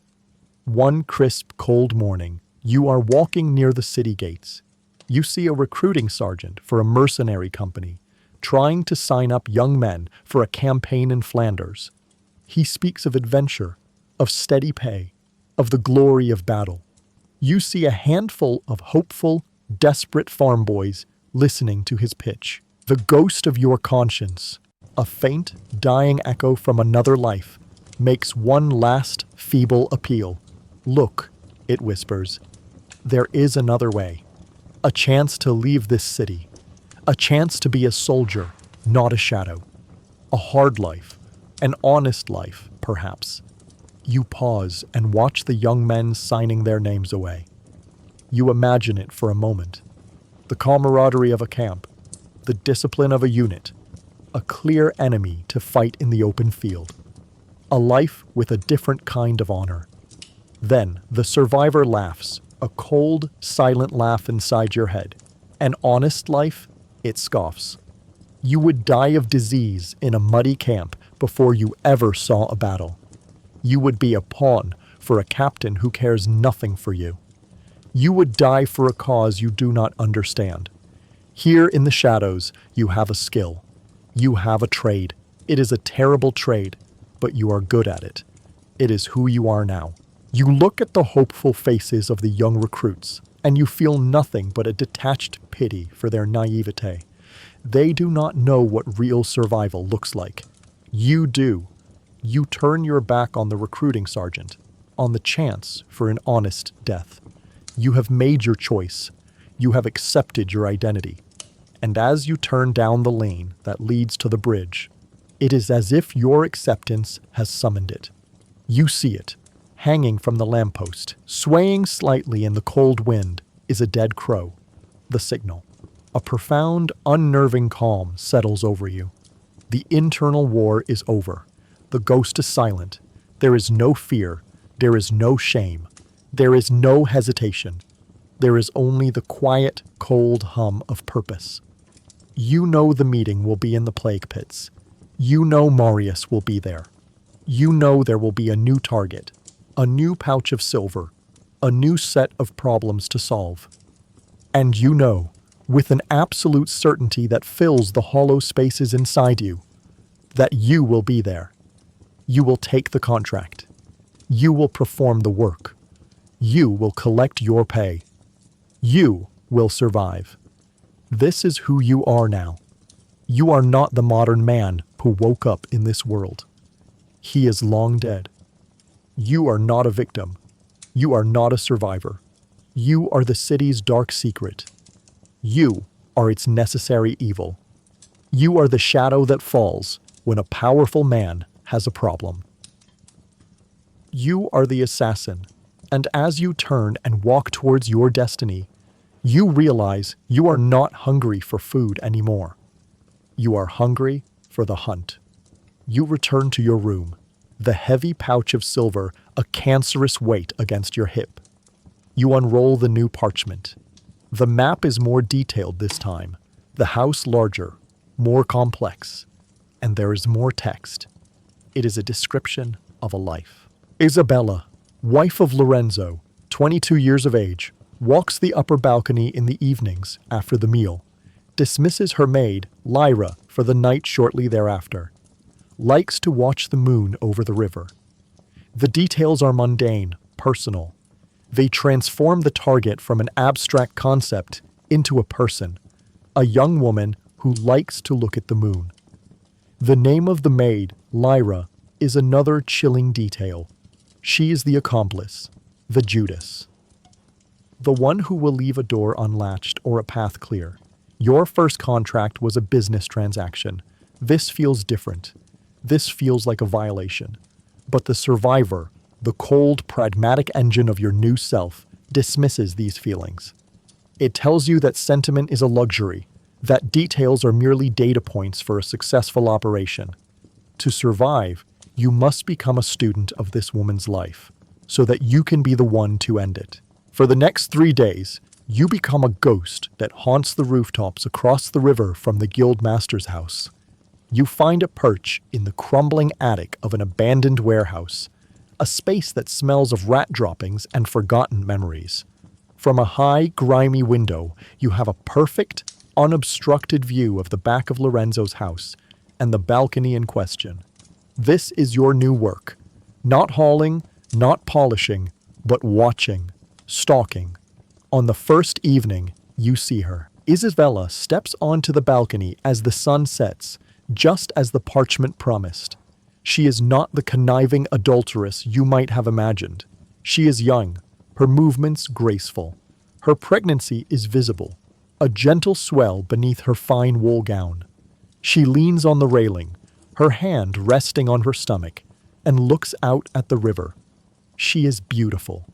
One crisp, cold morning, you are walking near the city gates. You see a recruiting sergeant for a mercenary company, trying to sign up young men for a campaign in Flanders. He speaks of adventure, of steady pay, of the glory of battle. You see a handful of hopeful, desperate farm boys listening to his pitch. The ghost of your conscience, a faint, dying echo from another life, makes one last, feeble appeal. Look, it whispers, there is another way. A chance to leave this city. A chance to be a soldier, not a shadow. A hard life. An honest life, perhaps. You pause and watch the young men signing their names away. You imagine it for a moment. The camaraderie of a camp. The discipline of a unit. A clear enemy to fight in the open field. A life with a different kind of honor. Then the survivor laughs, a cold, silent laugh inside your head. An honest life, it scoffs. You would die of disease in a muddy camp before you ever saw a battle. You would be a pawn for a captain who cares nothing for you. You would die for a cause you do not understand. Here in the shadows, you have a skill. You have a trade. It is a terrible trade, but you are good at it. It is who you are now. You look at the hopeful faces of the young recruits, and you feel nothing but a detached pity for their naivete. They do not know what real survival looks like. You do. You turn your back on the recruiting sergeant, on the chance for an honest death. You have made your choice. You have accepted your identity. And as you turn down the lane that leads to the bridge, it is as if your acceptance has summoned it. You see it. Hanging from the lamppost, swaying slightly in the cold wind, is a dead crow. The signal. A profound, unnerving calm settles over you. The internal war is over. The ghost is silent. There is no fear. There is no shame. There is no hesitation. There is only the quiet, cold hum of purpose. You know the meeting will be in the plague pits. You know Marius will be there. You know there will be a new target. A new pouch of silver, a new set of problems to solve. And you know, with an absolute certainty that fills the hollow spaces inside you, that you will be there. You will take the contract. You will perform the work. You will collect your pay. You will survive. This is who you are now. You are not the modern man who woke up in this world. He is long dead. You are not a victim. You are not a survivor. You are the city's dark secret. You are its necessary evil. You are the shadow that falls when a powerful man has a problem. You are the assassin, and as you turn and walk towards your destiny, you realize you are not hungry for food anymore. You are hungry for the hunt. You return to your room, the heavy pouch of silver a cancerous weight against your hip. You unroll the new parchment. The map is more detailed this time, the house larger, more complex, and there is more text. It is a description of a life. Isabella, wife of Lorenzo, 22 years of age, walks the upper balcony in the evenings after the meal, dismisses her maid, Lyra, for the night shortly thereafter, likes to watch the moon over the river. The details are mundane, personal. They transform the target from an abstract concept into a person, a young woman who likes to look at the moon. The name of the maid, Lyra, is another chilling detail. She is the accomplice, the Judas. The one who will leave a door unlatched or a path clear. Your first contract was a business transaction. This feels different. This feels like a violation. But the survivor, the cold, pragmatic engine of your new self, dismisses these feelings. It tells you that sentiment is a luxury, that details are merely data points for a successful operation. To survive, you must become a student of this woman's life, so that you can be the one to end it. For the next 3 days, you become a ghost that haunts the rooftops across the river from the guildmaster's house. You find a perch in the crumbling attic of an abandoned warehouse, a space that smells of rat droppings and forgotten memories. From a high, grimy window, you have a perfect, unobstructed view of the back of Lorenzo's house and the balcony in question. This is your new work. Not hauling, not polishing, but watching, stalking. On the first evening, you see her. Isabella steps onto the balcony as the sun sets, just as the parchment promised. She is not the conniving adulteress you might have imagined. She is young, her movements graceful. Her pregnancy is visible, a gentle swell beneath her fine wool gown. She leans on the railing, her hand resting on her stomach, and looks out at the river. She is beautiful,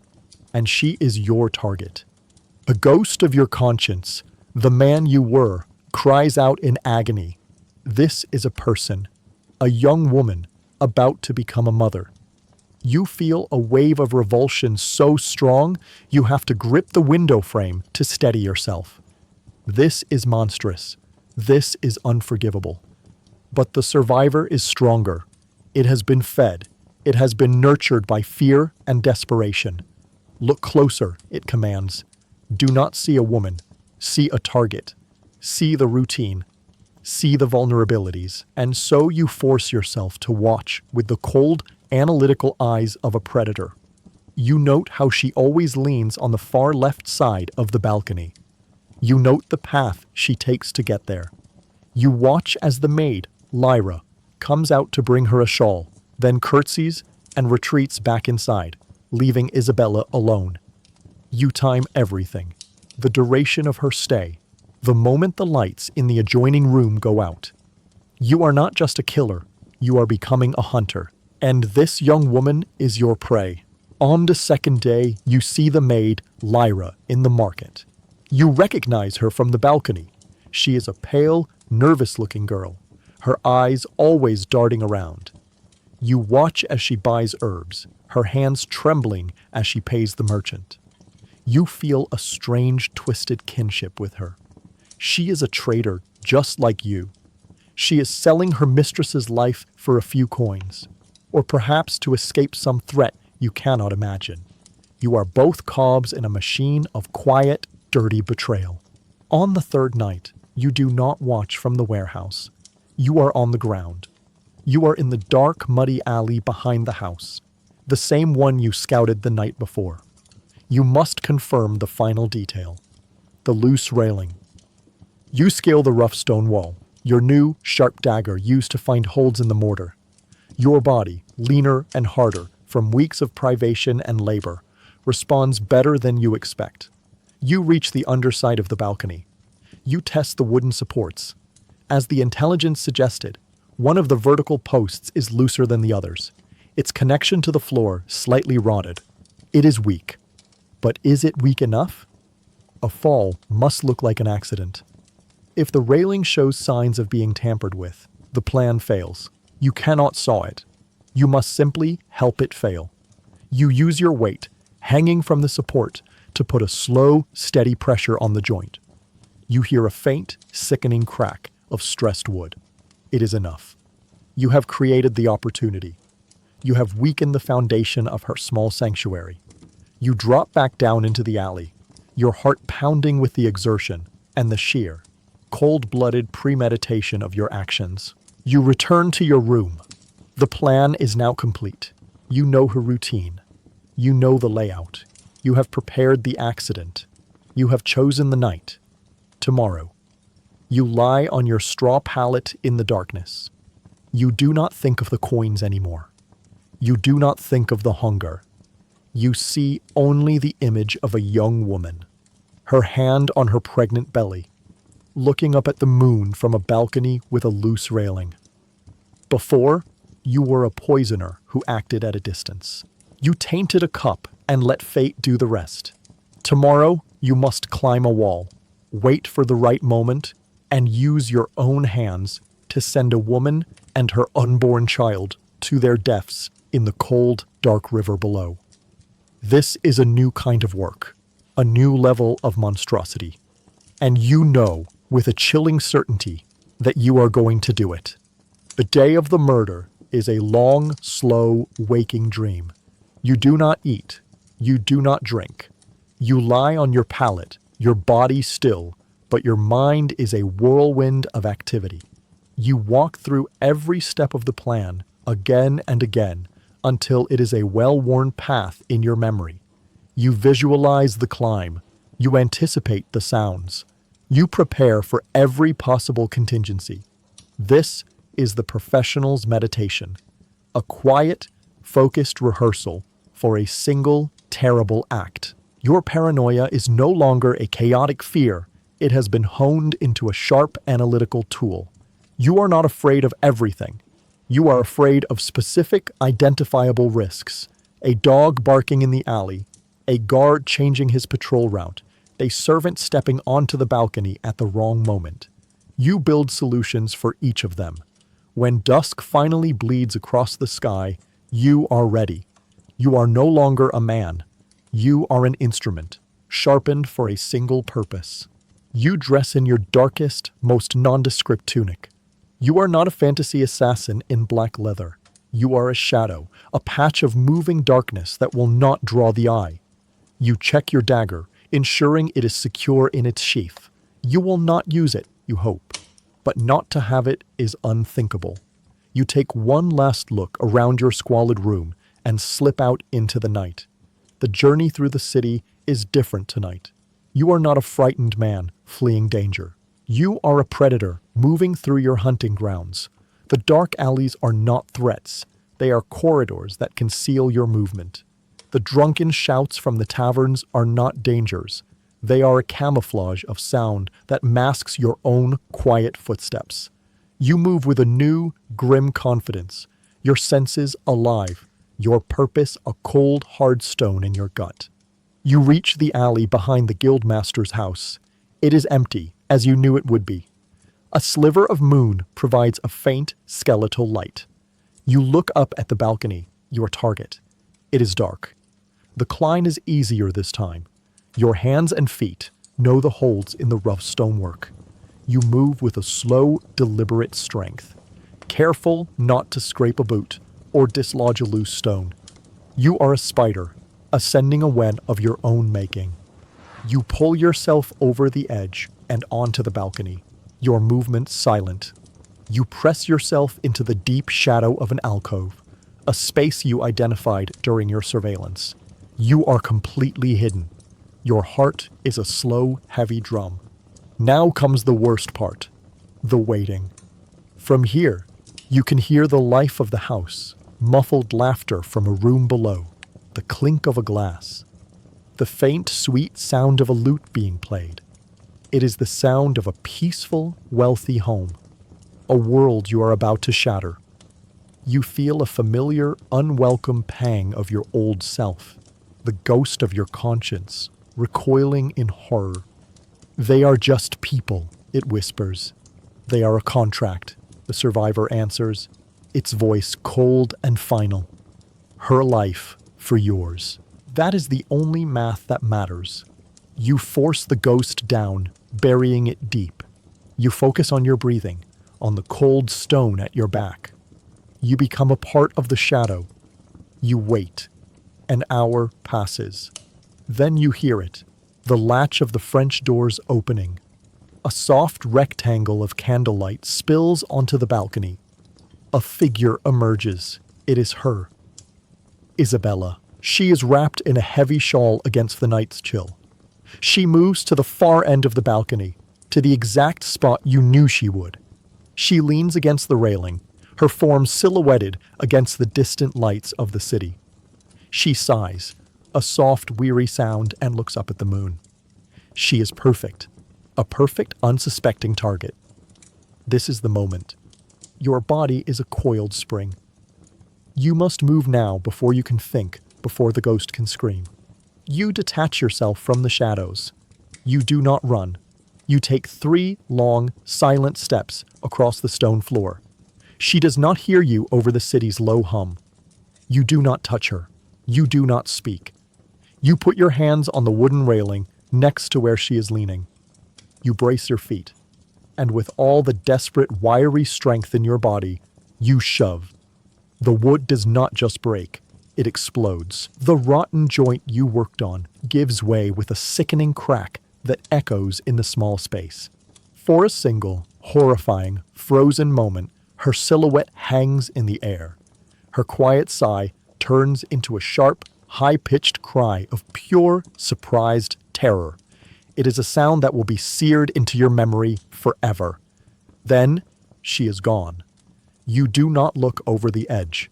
and she is your target. A ghost of your conscience, the man you were, cries out in agony. This is a person, a young woman, about to become a mother. You feel a wave of revulsion so strong, you have to grip the window frame to steady yourself. This is monstrous. This is unforgivable. But the survivor is stronger. It has been fed. It has been nurtured by fear and desperation. Look closer, it commands. Do not see a woman. See a target. See the routine. See the vulnerabilities. And so you force yourself to watch with the cold, analytical eyes of a predator. You note how she always leans on the far left side of the balcony. You note the path she takes to get there. You watch as the maid, Lyra, comes out to bring her a shawl, then curtsies and retreats back inside, leaving Isabella alone. You time everything, the duration of her stay, the moment the lights in the adjoining room go out. You are not just a killer, you are becoming a hunter, and this young woman is your prey. On the second day, you see the maid, Lyra, in the market. You recognize her from the balcony. She is a pale, nervous-looking girl, her eyes always darting around. You watch as she buys herbs, her hands trembling as she pays the merchant. You feel a strange, twisted kinship with her. She is a traitor just like you. She is selling her mistress's life for a few coins, or perhaps to escape some threat you cannot imagine. You are both cogs in a machine of quiet, dirty betrayal. On the third night, you do not watch from the warehouse. You are on the ground. You are in the dark, muddy alley behind the house, the same one you scouted the night before. You must confirm the final detail: the loose railing. You scale the rough stone wall, your new, sharp dagger used to find holes in the mortar. Your body, leaner and harder from weeks of privation and labor, responds better than you expect. You reach the underside of the balcony. You test the wooden supports. As the intelligence suggested, one of the vertical posts is looser than the others, its connection to the floor slightly rotted. It is weak. But is it weak enough? A fall must look like an accident. If the railing shows signs of being tampered with, the plan fails. You cannot saw it. You must simply help it fail. You use your weight, hanging from the support, to put a slow, steady pressure on the joint. You hear a faint, sickening crack of stressed wood. It is enough. You have created the opportunity. You have weakened the foundation of her small sanctuary. You drop back down into the alley, your heart pounding with the exertion and the sheer, cold-blooded premeditation of your actions. You return to your room. The plan is now complete. You know her routine. You know the layout. You have prepared the accident. You have chosen the night. Tomorrow. You lie on your straw pallet in the darkness. You do not think of the coins anymore. You do not think of the hunger. You see only the image of a young woman, her hand on her pregnant belly, looking up at the moon from a balcony with a loose railing. Before, you were a poisoner who acted at a distance. You tainted a cup and let fate do the rest. Tomorrow, you must climb a wall, wait for the right moment, and use your own hands to send a woman and her unborn child to their deaths in the cold, dark river below. This is a new kind of work, a new level of monstrosity. And you know, with a chilling certainty, that you are going to do it. The day of the murder is a long, slow, waking dream. You do not eat. You do not drink. You lie on your pallet, your body still, but your mind is a whirlwind of activity. You walk through every step of the plan, again and again, until it is a well-worn path in your memory. You visualize the climb. You anticipate the sounds. You prepare for every possible contingency. This is the professional's meditation, a quiet, focused rehearsal for a single, terrible act. Your paranoia is no longer a chaotic fear. It has been honed into a sharp analytical tool. You are not afraid of everything. You are afraid of specific, identifiable risks. A dog barking in the alley, a guard changing his patrol route, a servant stepping onto the balcony at the wrong moment. You build solutions for each of them. When dusk finally bleeds across the sky, you are ready. You are no longer a man. You are an instrument, sharpened for a single purpose. You dress in your darkest, most nondescript tunic. You are not a fantasy assassin in black leather. You are a shadow, a patch of moving darkness that will not draw the eye. You check your dagger, ensuring it is secure in its sheath. You will not use it, you hope. But not to have it is unthinkable. You take one last look around your squalid room and slip out into the night. The journey through the city is different tonight. You are not a frightened man fleeing danger. You are a predator moving through your hunting grounds. The dark alleys are not threats. They are corridors that conceal your movement. The drunken shouts from the taverns are not dangers. They are a camouflage of sound that masks your own quiet footsteps. You move with a new, grim confidence, your senses alive, your purpose a cold, hard stone in your gut. You reach the alley behind the guildmaster's house. It is empty, as you knew it would be. A sliver of moon provides a faint, skeletal light. You look up at the balcony, your target. It is dark. The climb is easier this time. Your hands and feet know the holds in the rough stonework. You move with a slow, deliberate strength, careful not to scrape a boot or dislodge a loose stone. You are a spider, ascending a web of your own making. You pull yourself over the edge and onto the balcony, your movement silent. You press yourself into the deep shadow of an alcove, a space you identified during your surveillance. You are completely hidden. Your heart is a slow, heavy drum. Now comes the worst part, the waiting. From here, you can hear the life of the house, muffled laughter from a room below, the clink of a glass, the faint, sweet sound of a lute being played. It is the sound of a peaceful, wealthy home, a world you are about to shatter. You feel a familiar, unwelcome pang of your old self, the ghost of your conscience, recoiling in horror. They are just people, it whispers. They are a contract, the survivor answers, its voice cold and final. Her life for yours. That is the only math that matters. You force the ghost down, burying it deep. You focus on your breathing, on the cold stone at your back. You become a part of the shadow. You wait. An hour passes. Then you hear it, the latch of the French doors opening. A soft rectangle of candlelight spills onto the balcony. A figure emerges. It is her. Isabella. She is wrapped in a heavy shawl against the night's chill. She moves to the far end of the balcony, to the exact spot you knew she would. She leans against the railing, her form silhouetted against the distant lights of the city. She sighs, a soft, weary sound, and looks up at the moon. She is perfect, a perfect, unsuspecting target. This is the moment. Your body is a coiled spring. You must move now before you can think, before the ghost can scream. You detach yourself from the shadows. You do not run. You take 3 long, silent steps across the stone floor. She does not hear you over the city's low hum. You do not touch her. You do not speak. You put your hands on the wooden railing next to where she is leaning. You brace your feet, and with all the desperate, wiry strength in your body, you shove. The wood does not just break, it explodes. The rotten joint you worked on gives way with a sickening crack that echoes in the small space. For a single, horrifying, frozen moment, her silhouette hangs in the air. Her quiet sigh turns into a sharp, high-pitched cry of pure, surprised terror. It is a sound that will be seared into your memory forever. Then, she is gone. You do not look over the edge.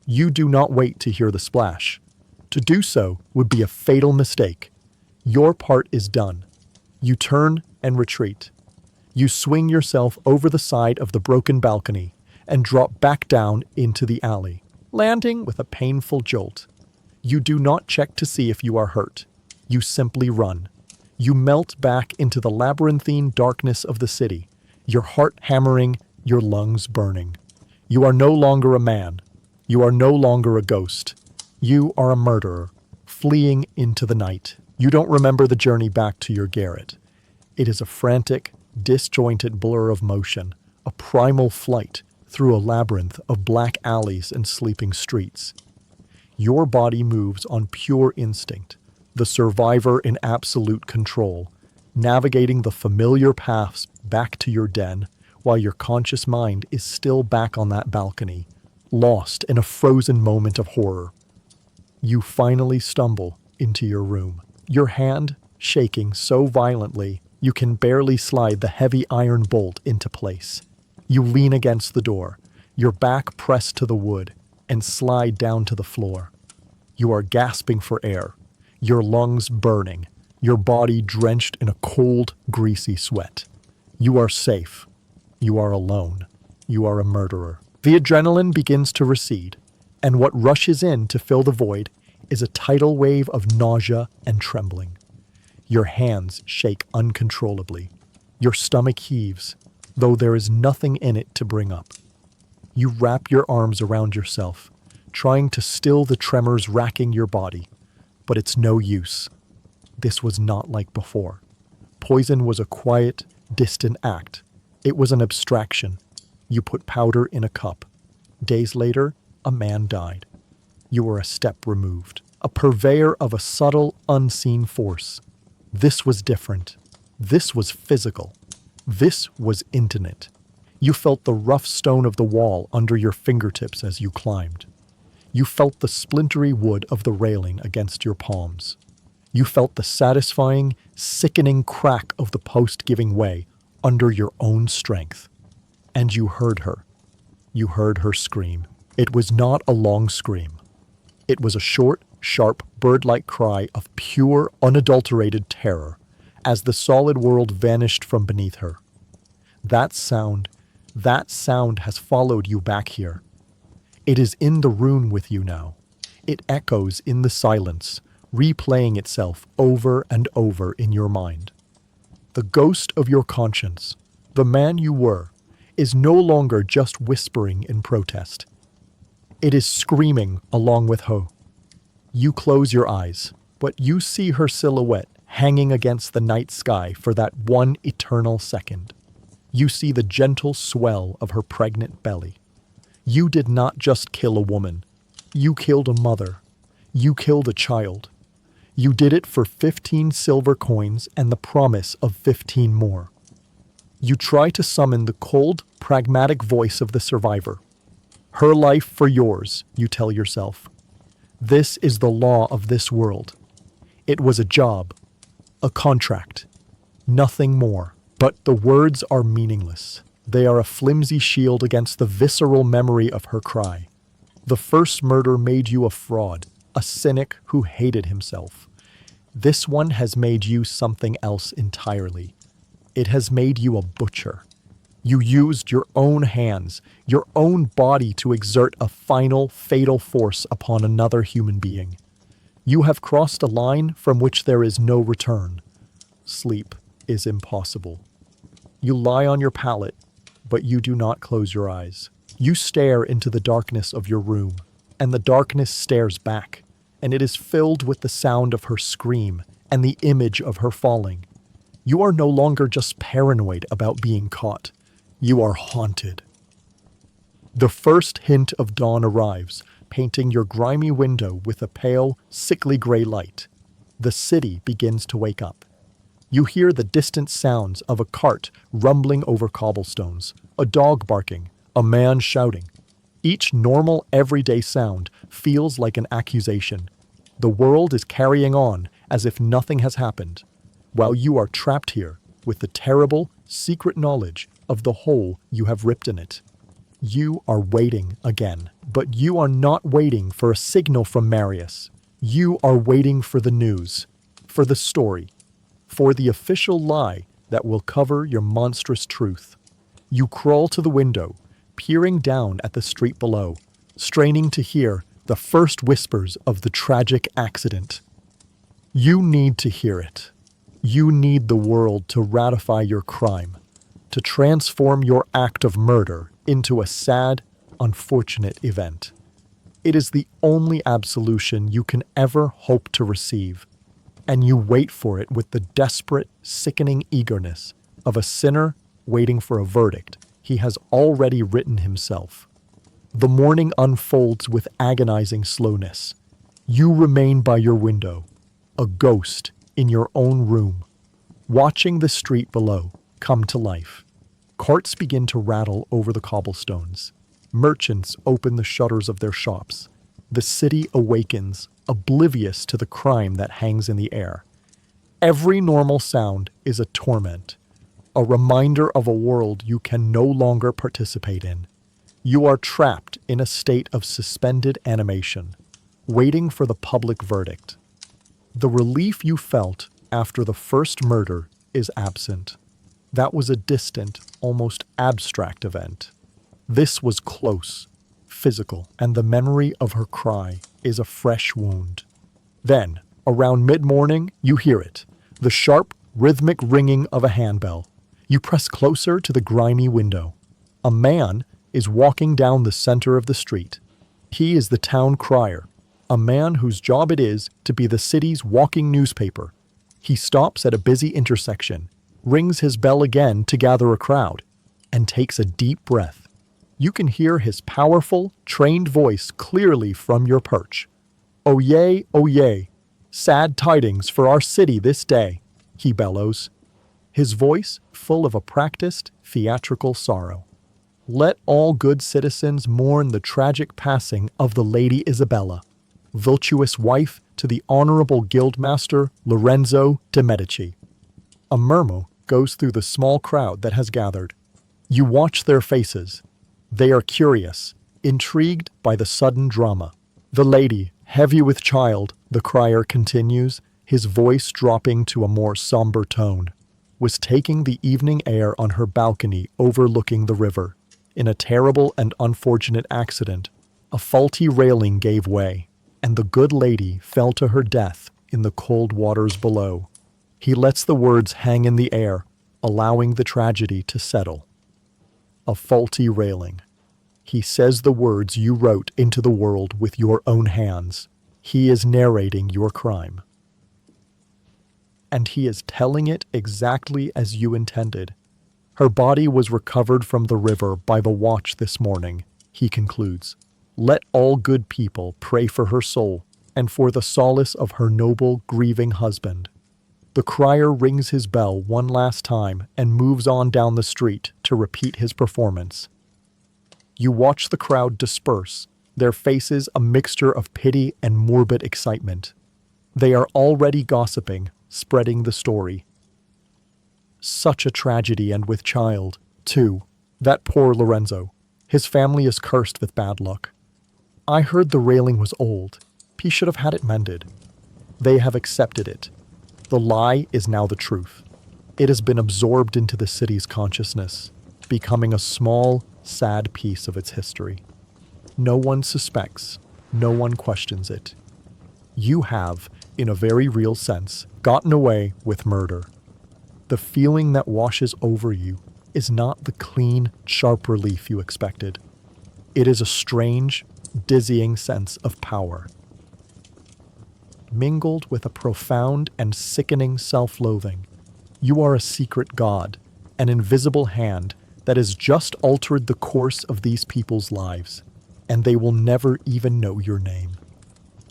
You do not wait to hear the splash. To do so would be a fatal mistake. Your part is done. You turn and retreat. You swing yourself over the side of the broken balcony and drop back down into the alley, landing with a painful jolt. You do not check to see if you are hurt. You simply run. You melt back into the labyrinthine darkness of the city, your heart hammering, your lungs burning. You are no longer a man. You are no longer a ghost. You are a murderer, fleeing into the night. You don't remember the journey back to your garret. It is a frantic, disjointed blur of motion, a primal flight through a labyrinth of black alleys and sleeping streets. Your body moves on pure instinct, the survivor in absolute control, navigating the familiar paths back to your den, while your conscious mind is still back on that balcony, lost in a frozen moment of horror. You finally stumble into your room, your hand shaking so violently you can barely slide the heavy iron bolt into place. You lean against the door, your back pressed to the wood, and slide down to the floor. You are gasping for air, your lungs burning, your body drenched in a cold, greasy sweat. You are safe. You are alone. You are a murderer. The adrenaline begins to recede, and what rushes in to fill the void is a tidal wave of nausea and trembling. Your hands shake uncontrollably. Your stomach heaves, though there is nothing in it to bring up. You wrap your arms around yourself, trying to still the tremors racking your body, but it's no use. This was not like before. Poison was a quiet, distant act. It was an abstraction. You put powder in a cup. Days later, a man died. You were a step removed, a purveyor of a subtle, unseen force. This was different. This was physical. This was intimate. You felt the rough stone of the wall under your fingertips as you climbed. You felt the splintery wood of the railing against your palms. You felt the satisfying, sickening crack of the post giving way under your own strength. And you heard her. You heard her scream. It was not a long scream. It was a short, sharp, bird-like cry of pure, unadulterated terror as the solid world vanished from beneath her. That sound has followed you back here. It is in the room with you now. It echoes in the silence, replaying itself over and over in your mind. The ghost of your conscience, the man you were, is no longer just whispering in protest. It is screaming along with Ho. You close your eyes, but you see her silhouette hanging against the night sky for that one eternal second. You see the gentle swell of her pregnant belly. You did not just kill a woman. You killed a mother. You killed a child. You did it for 15 silver coins and the promise of 15 more. You try to summon the cold, pragmatic voice of the survivor. Her life for yours, you tell yourself. This is the law of this world. It was a job, a contract, nothing more. But the words are meaningless. They are a flimsy shield against the visceral memory of her cry. The first murder made you a fraud, a cynic who hated himself. This one has made you something else entirely. It has made you a butcher. You used your own hands, your own body to exert a final, fatal force upon another human being. You have crossed a line from which there is no return. Sleep is impossible. You lie on your pallet, but you do not close your eyes. You stare into the darkness of your room, and the darkness stares back, and it is filled with the sound of her scream and the image of her falling. You are no longer just paranoid about being caught. You are haunted. The first hint of dawn arrives, painting your grimy window with a pale, sickly gray light. The city begins to wake up. You hear the distant sounds of a cart rumbling over cobblestones, a dog barking, a man shouting. Each normal, everyday sound feels like an accusation. The world is carrying on as if nothing has happened, while you are trapped here with the terrible, secret knowledge of the hole you have ripped in it. You are waiting again, but you are not waiting for a signal from Marius. You are waiting for the news, for the story, for the official lie that will cover your monstrous truth. You crawl to the window, peering down at the street below, straining to hear the first whispers of the tragic accident. You need to hear it. You need the world to ratify your crime, to transform your act of murder into a sad, unfortunate event. It is the only absolution you can ever hope to receive, and you wait for it with the desperate, sickening eagerness of a sinner waiting for a verdict he has already written himself. The morning unfolds with agonizing slowness. You remain by your window, a ghost in your own room, watching the street below come to life. Carts begin to rattle over the cobblestones. Merchants open the shutters of their shops. The city awakens, oblivious to the crime that hangs in the air. Every normal sound is a torment, a reminder of a world you can no longer participate in. You are trapped in a state of suspended animation, waiting for the public verdict. The relief you felt after the first murder is absent. That was a distant, almost abstract event. This was close, physical, and the memory of her cry is a fresh wound. Then, around mid-morning, you hear it, the sharp, rhythmic ringing of a handbell. You press closer to the grimy window. A man is walking down the center of the street. He is the town crier, a man whose job it is to be the city's walking newspaper. He stops at a busy intersection, rings his bell again to gather a crowd, and takes a deep breath. You can hear his powerful, trained voice clearly from your perch. "Oh yea, sad tidings for our city this day," he bellows, his voice full of a practiced, theatrical sorrow. Let all good citizens mourn the tragic passing of the Lady Isabella, virtuous wife to the Honorable Guildmaster Lorenzo de' Medici. A murmur goes through the small crowd that has gathered. You watch their faces. They are curious, intrigued by the sudden drama. The lady, heavy with child, the crier continues, his voice dropping to a more somber tone, was taking the evening air on her balcony overlooking the river. In a terrible and unfortunate accident, a faulty railing gave way, and the good lady fell to her death in the cold waters below. He lets the words hang in the air, allowing the tragedy to settle. A faulty railing. He says the words you wrote into the world with your own hands. He is narrating your crime. And he is telling it exactly as you intended. Her body was recovered from the river by the watch this morning, he concludes. Let all good people pray for her soul and for the solace of her noble, grieving husband. The crier rings his bell one last time and moves on down the street to repeat his performance. You watch the crowd disperse, their faces a mixture of pity and morbid excitement. They are already gossiping, spreading the story. Such a tragedy, and with child, too. That poor Lorenzo. His family is cursed with bad luck. I heard the railing was old. He should have had it mended. They have accepted it. The lie is now the truth. It has been absorbed into the city's consciousness, becoming a small, sad piece of its history. No one suspects. No one questions it. You have, in a very real sense, gotten away with murder. The feeling that washes over you is not the clean, sharp relief you expected. It is a strange, dizzying sense of power, mingled with a profound and sickening self-loathing. You are a secret god, an invisible hand that has just altered the course of these people's lives, and they will never even know your name.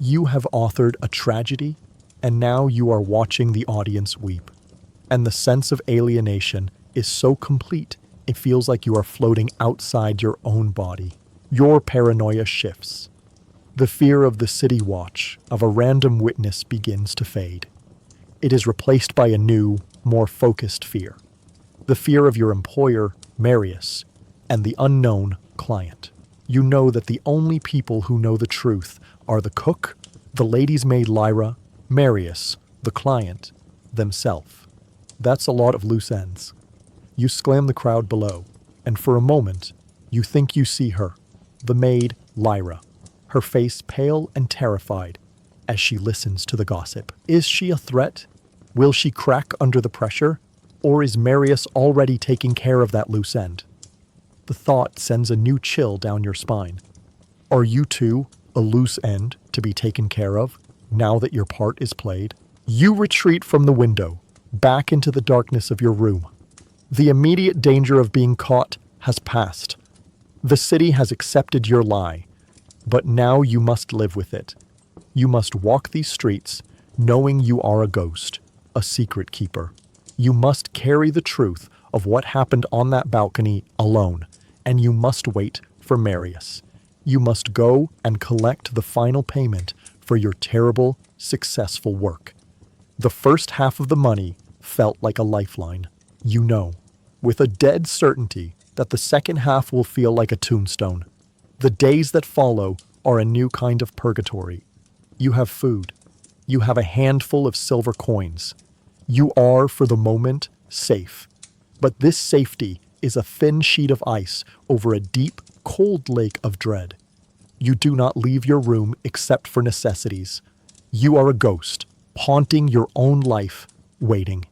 You have authored a tragedy, and now you are watching the audience weep. And the sense of alienation is so complete, it feels like you are floating outside your own body. Your paranoia shifts. The fear of the city watch, of a random witness, begins to fade. It is replaced by a new, more focused fear. The fear of your employer, Marius, and the unknown client. You know that the only people who know the truth are the cook, the lady's maid Lyra, Marius, the client, themselves. That's a lot of loose ends. You slam the crowd below, and for a moment, you think you see her, the maid Lyra, her face pale and terrified as she listens to the gossip. Is she a threat? Will she crack under the pressure? Or is Marius already taking care of that loose end? The thought sends a new chill down your spine. Are you too a loose end to be taken care of now that your part is played? You retreat from the window, back into the darkness of your room. The immediate danger of being caught has passed. The city has accepted your lie, but now you must live with it. You must walk these streets knowing you are a ghost, a secret keeper. You must carry the truth of what happened on that balcony alone, and you must wait for Marius. You must go and collect the final payment for your terrible, successful work. The first half of the money felt like a lifeline. You know, with a dead certainty, that the second half will feel like a tombstone. The days that follow are a new kind of purgatory. You have food. You have a handful of silver coins. You are, for the moment, safe. But this safety is a thin sheet of ice over a deep, cold lake of dread. You do not leave your room except for necessities. You are a ghost, haunting your own life, waiting.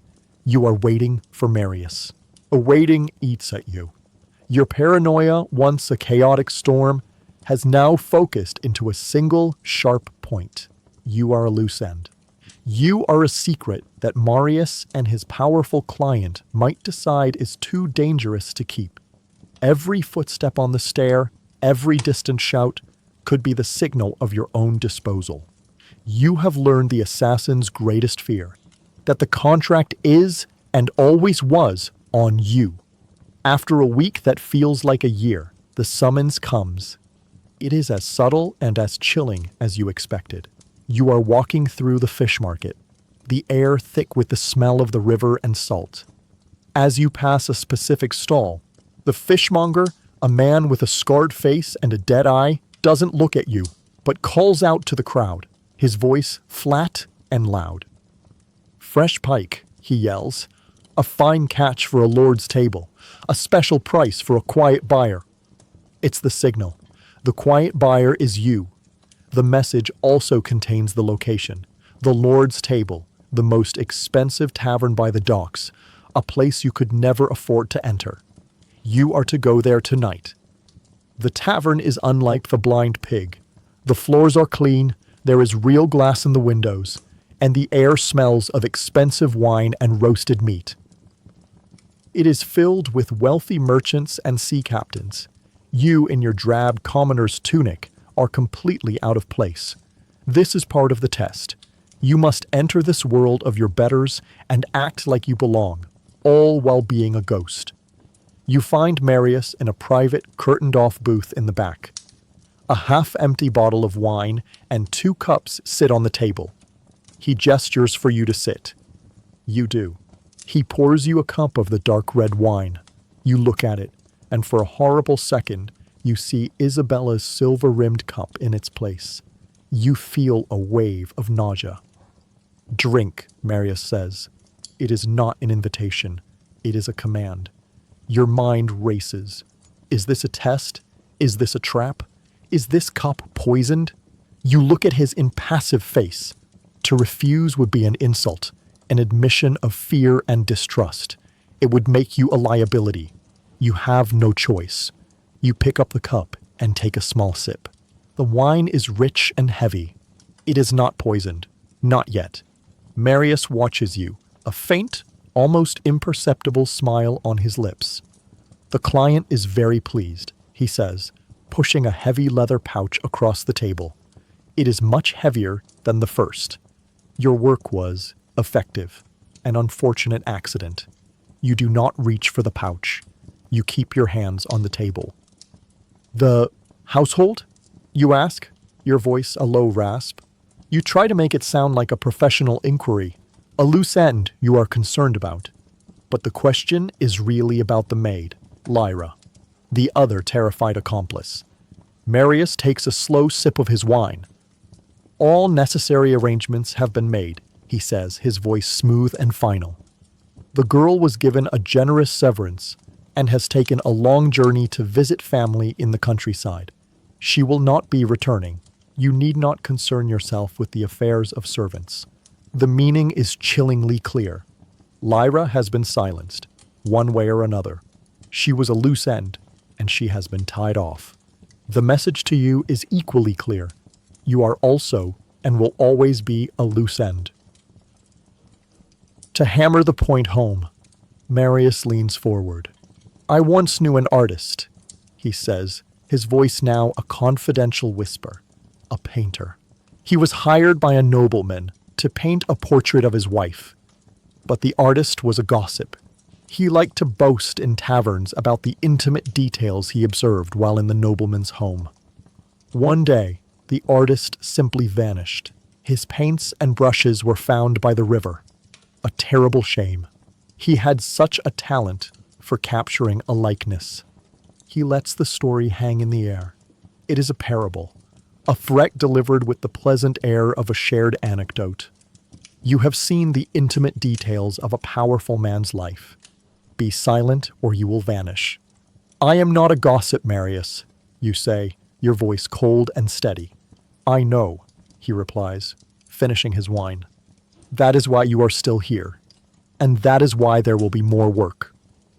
You are waiting for Marius. A waiting eats at you. Your paranoia, once a chaotic storm, has now focused into a single sharp point. You are a loose end. You are a secret that Marius and his powerful client might decide is too dangerous to keep. Every footstep on the stair, every distant shout, could be the signal of your own disposal. You have learned the assassin's greatest fear, that the contract is and always was on you. After a week that feels like a year, the summons comes. It is as subtle and as chilling as you expected. You are walking through the fish market, the air thick with the smell of the river and salt. As you pass a specific stall, the fishmonger, a man with a scarred face and a dead eye, doesn't look at you, but calls out to the crowd, his voice flat and loud. "Fresh pike," he yells. "A fine catch for a lord's table. A special price for a quiet buyer." It's the signal. The quiet buyer is you. The message also contains the location. The lord's table, the most expensive tavern by the docks, a place you could never afford to enter. You are to go there tonight. The tavern is unlike the Blind Pig. The floors are clean, there is real glass in the windows, and the air smells of expensive wine and roasted meat. It is filled with wealthy merchants and sea captains. You, in your drab commoner's tunic, are completely out of place. This is part of the test. You must enter this world of your betters and act like you belong, all while being a ghost. You find Marius in a private, curtained-off booth in the back. A half-empty bottle of wine and 2 cups sit on the table. He gestures for you to sit. You do. He pours you a cup of the dark red wine. You look at it, and for a horrible second, you see Isabella's silver-rimmed cup in its place. You feel a wave of nausea. "Drink," Marius says. It is not an invitation. It is a command. Your mind races. Is this a test? Is this a trap? Is this cup poisoned? You look at his impassive face. To refuse would be an insult, an admission of fear and distrust. It would make you a liability. You have no choice. You pick up the cup and take a small sip. The wine is rich and heavy. It is not poisoned. Not yet. Marius watches you, a faint, almost imperceptible smile on his lips. The client is very pleased, he says, pushing a heavy leather pouch across the table. It is much heavier than the first. Your work was effective, an unfortunate accident. You do not reach for the pouch. You keep your hands on the table. "The household?" you ask, your voice a low rasp. You try to make it sound like a professional inquiry, a loose end you are concerned about. But the question is really about the maid, Lyra, the other terrified accomplice. Marius takes a slow sip of his wine. "All necessary arrangements have been made," he says, his voice smooth and final. "The girl was given a generous severance and has taken a long journey to visit family in the countryside. She will not be returning. You need not concern yourself with the affairs of servants." The meaning is chillingly clear. Lyra has been silenced, one way or another. She was a loose end, and she has been tied off. The message to you is equally clear. You are also, and will always be, a loose end. To hammer the point home, Marius leans forward. "I once knew an artist," he says, his voice now a confidential whisper. "A painter. He was hired by a nobleman to paint a portrait of his wife. But the artist was a gossip. He liked to boast in taverns about the intimate details he observed while in the nobleman's home. One day, the artist simply vanished. His paints and brushes were found by the river. A terrible shame. He had such a talent for capturing a likeness. He lets the story hang in the air. It is a parable, a threat delivered with the pleasant air of a shared anecdote. You have seen the intimate details of a powerful man's life. Be silent or you will vanish. "I am not a gossip, Marius," you say, your voice cold and steady. "I know," he replies, finishing his wine. "That is why you are still here. And that is why there will be more work.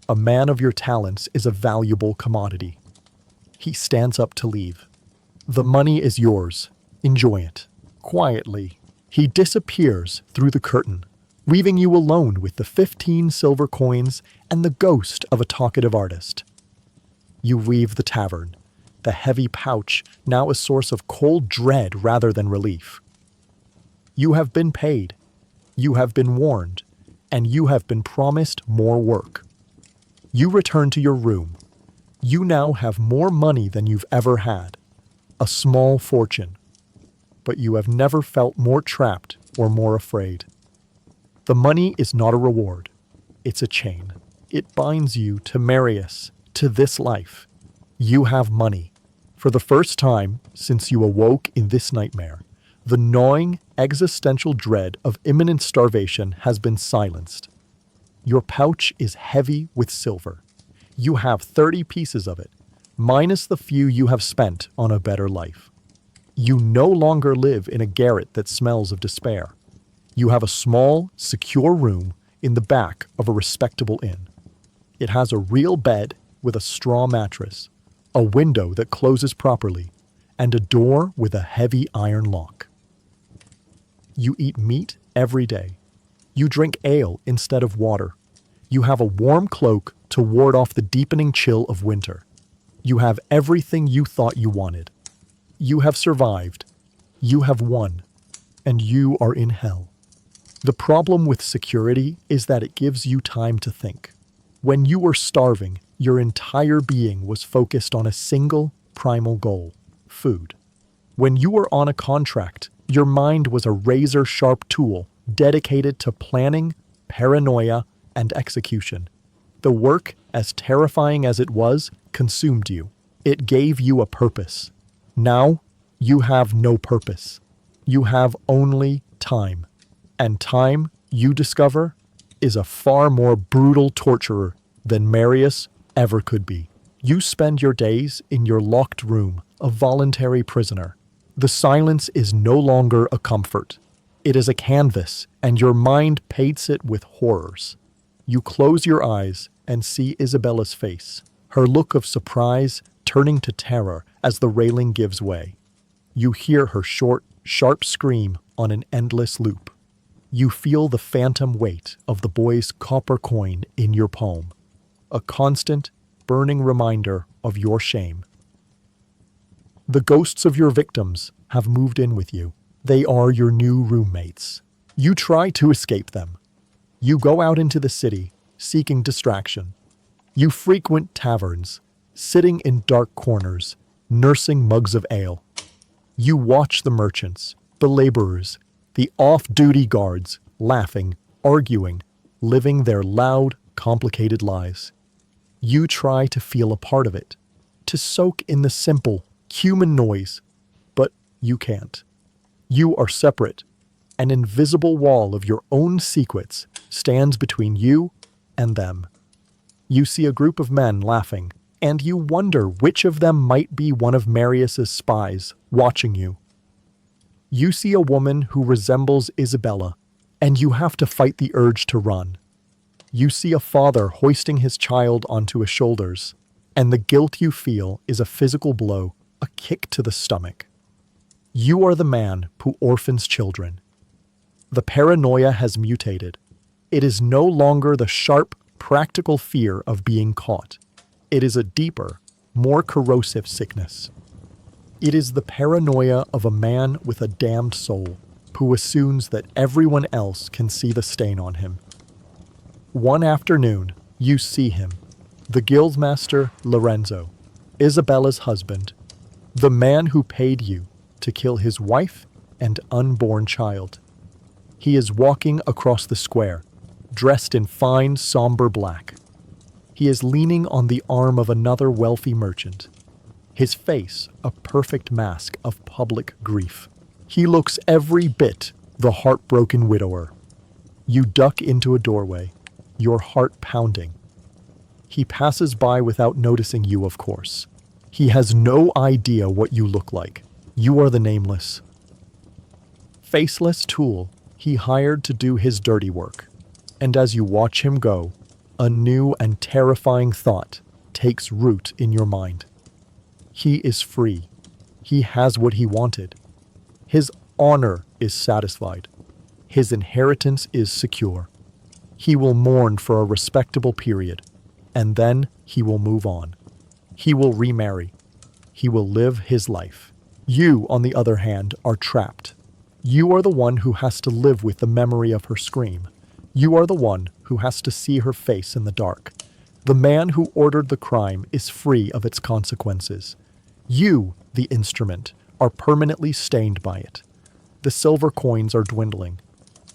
A man of your talents is a valuable commodity." He stands up to leave. "The money is yours. Enjoy it." Quietly, he disappears through the curtain, leaving you alone with the 15 silver coins and the ghost of a talkative artist. You leave the tavern, the heavy pouch now a source of cold dread rather than relief. You have been paid, you have been warned, and you have been promised more work. You return to your room. You now have more money than you've ever had. A small fortune. But you have never felt more trapped or more afraid. The money is not a reward. It's a chain. It binds you to Marius, to this life. You have money. For the first time since you awoke in this nightmare, the gnawing, existential dread of imminent starvation has been silenced. Your pouch is heavy with silver. You have 30 pieces of it, minus the few you have spent on a better life. You no longer live in a garret that smells of despair. You have a small, secure room in the back of a respectable inn. It has a real bed with a straw mattress, a window that closes properly, and a door with a heavy iron lock. You eat meat every day. You drink ale instead of water. You have a warm cloak to ward off the deepening chill of winter. You have everything you thought you wanted. You have survived. You have won. And you are in hell. The problem with security is that it gives you time to think. When you were starving, your entire being was focused on a single, primal goal: food. When you were on a contract, your mind was a razor-sharp tool dedicated to planning, paranoia, and execution. The work, as terrifying as it was, consumed you. It gave you a purpose. Now, you have no purpose. You have only time. And time, you discover, is a far more brutal torturer than Marius ever could be. You spend your days in your locked room, a voluntary prisoner. The silence is no longer a comfort. It is a canvas, and your mind paints it with horrors. You close your eyes and see Isabella's face, her look of surprise turning to terror as the railing gives way. You hear her short, sharp scream on an endless loop. You feel the phantom weight of the boy's copper coin in your palm, a constant, burning reminder of your shame. The ghosts of your victims have moved in with you. They are your new roommates. You try to escape them. You go out into the city, seeking distraction. You frequent taverns, sitting in dark corners, nursing mugs of ale. You watch the merchants, the laborers, the off-duty guards, laughing, arguing, living their loud, complicated lives. You try to feel a part of it, to soak in the simple, human noise, but you can't. You are separate. An invisible wall of your own secrets stands between you and them. You see a group of men laughing, and you wonder which of them might be one of Marius's spies watching you. You see a woman who resembles Isabella, and you have to fight the urge to run. You see a father hoisting his child onto his shoulders, and the guilt you feel is a physical blow, a kick to the stomach. You are the man who orphans children. The paranoia has mutated. It is no longer the sharp, practical fear of being caught. It is a deeper, more corrosive sickness. It is the paranoia of a man with a damned soul who assumes that everyone else can see the stain on him. One afternoon, you see him, the guildmaster Lorenzo, Isabella's husband, the man who paid you to kill his wife and unborn child. He is walking across the square, dressed in fine, somber black. He is leaning on the arm of another wealthy merchant, his face a perfect mask of public grief. He looks every bit the heartbroken widower. You duck into a doorway, your heart pounding. He passes by without noticing you, of course. He has no idea what you look like. You are the nameless, faceless tool he hired to do his dirty work. And as you watch him go, a new and terrifying thought takes root in your mind. He is free. He has what he wanted. His honor is satisfied. His inheritance is secure. He will mourn for a respectable period, and then he will move on. He will remarry. He will live his life. You, on the other hand, are trapped. You are the one who has to live with the memory of her scream. You are the one who has to see her face in the dark. The man who ordered the crime is free of its consequences. You, the instrument, are permanently stained by it. The silver coins are dwindling.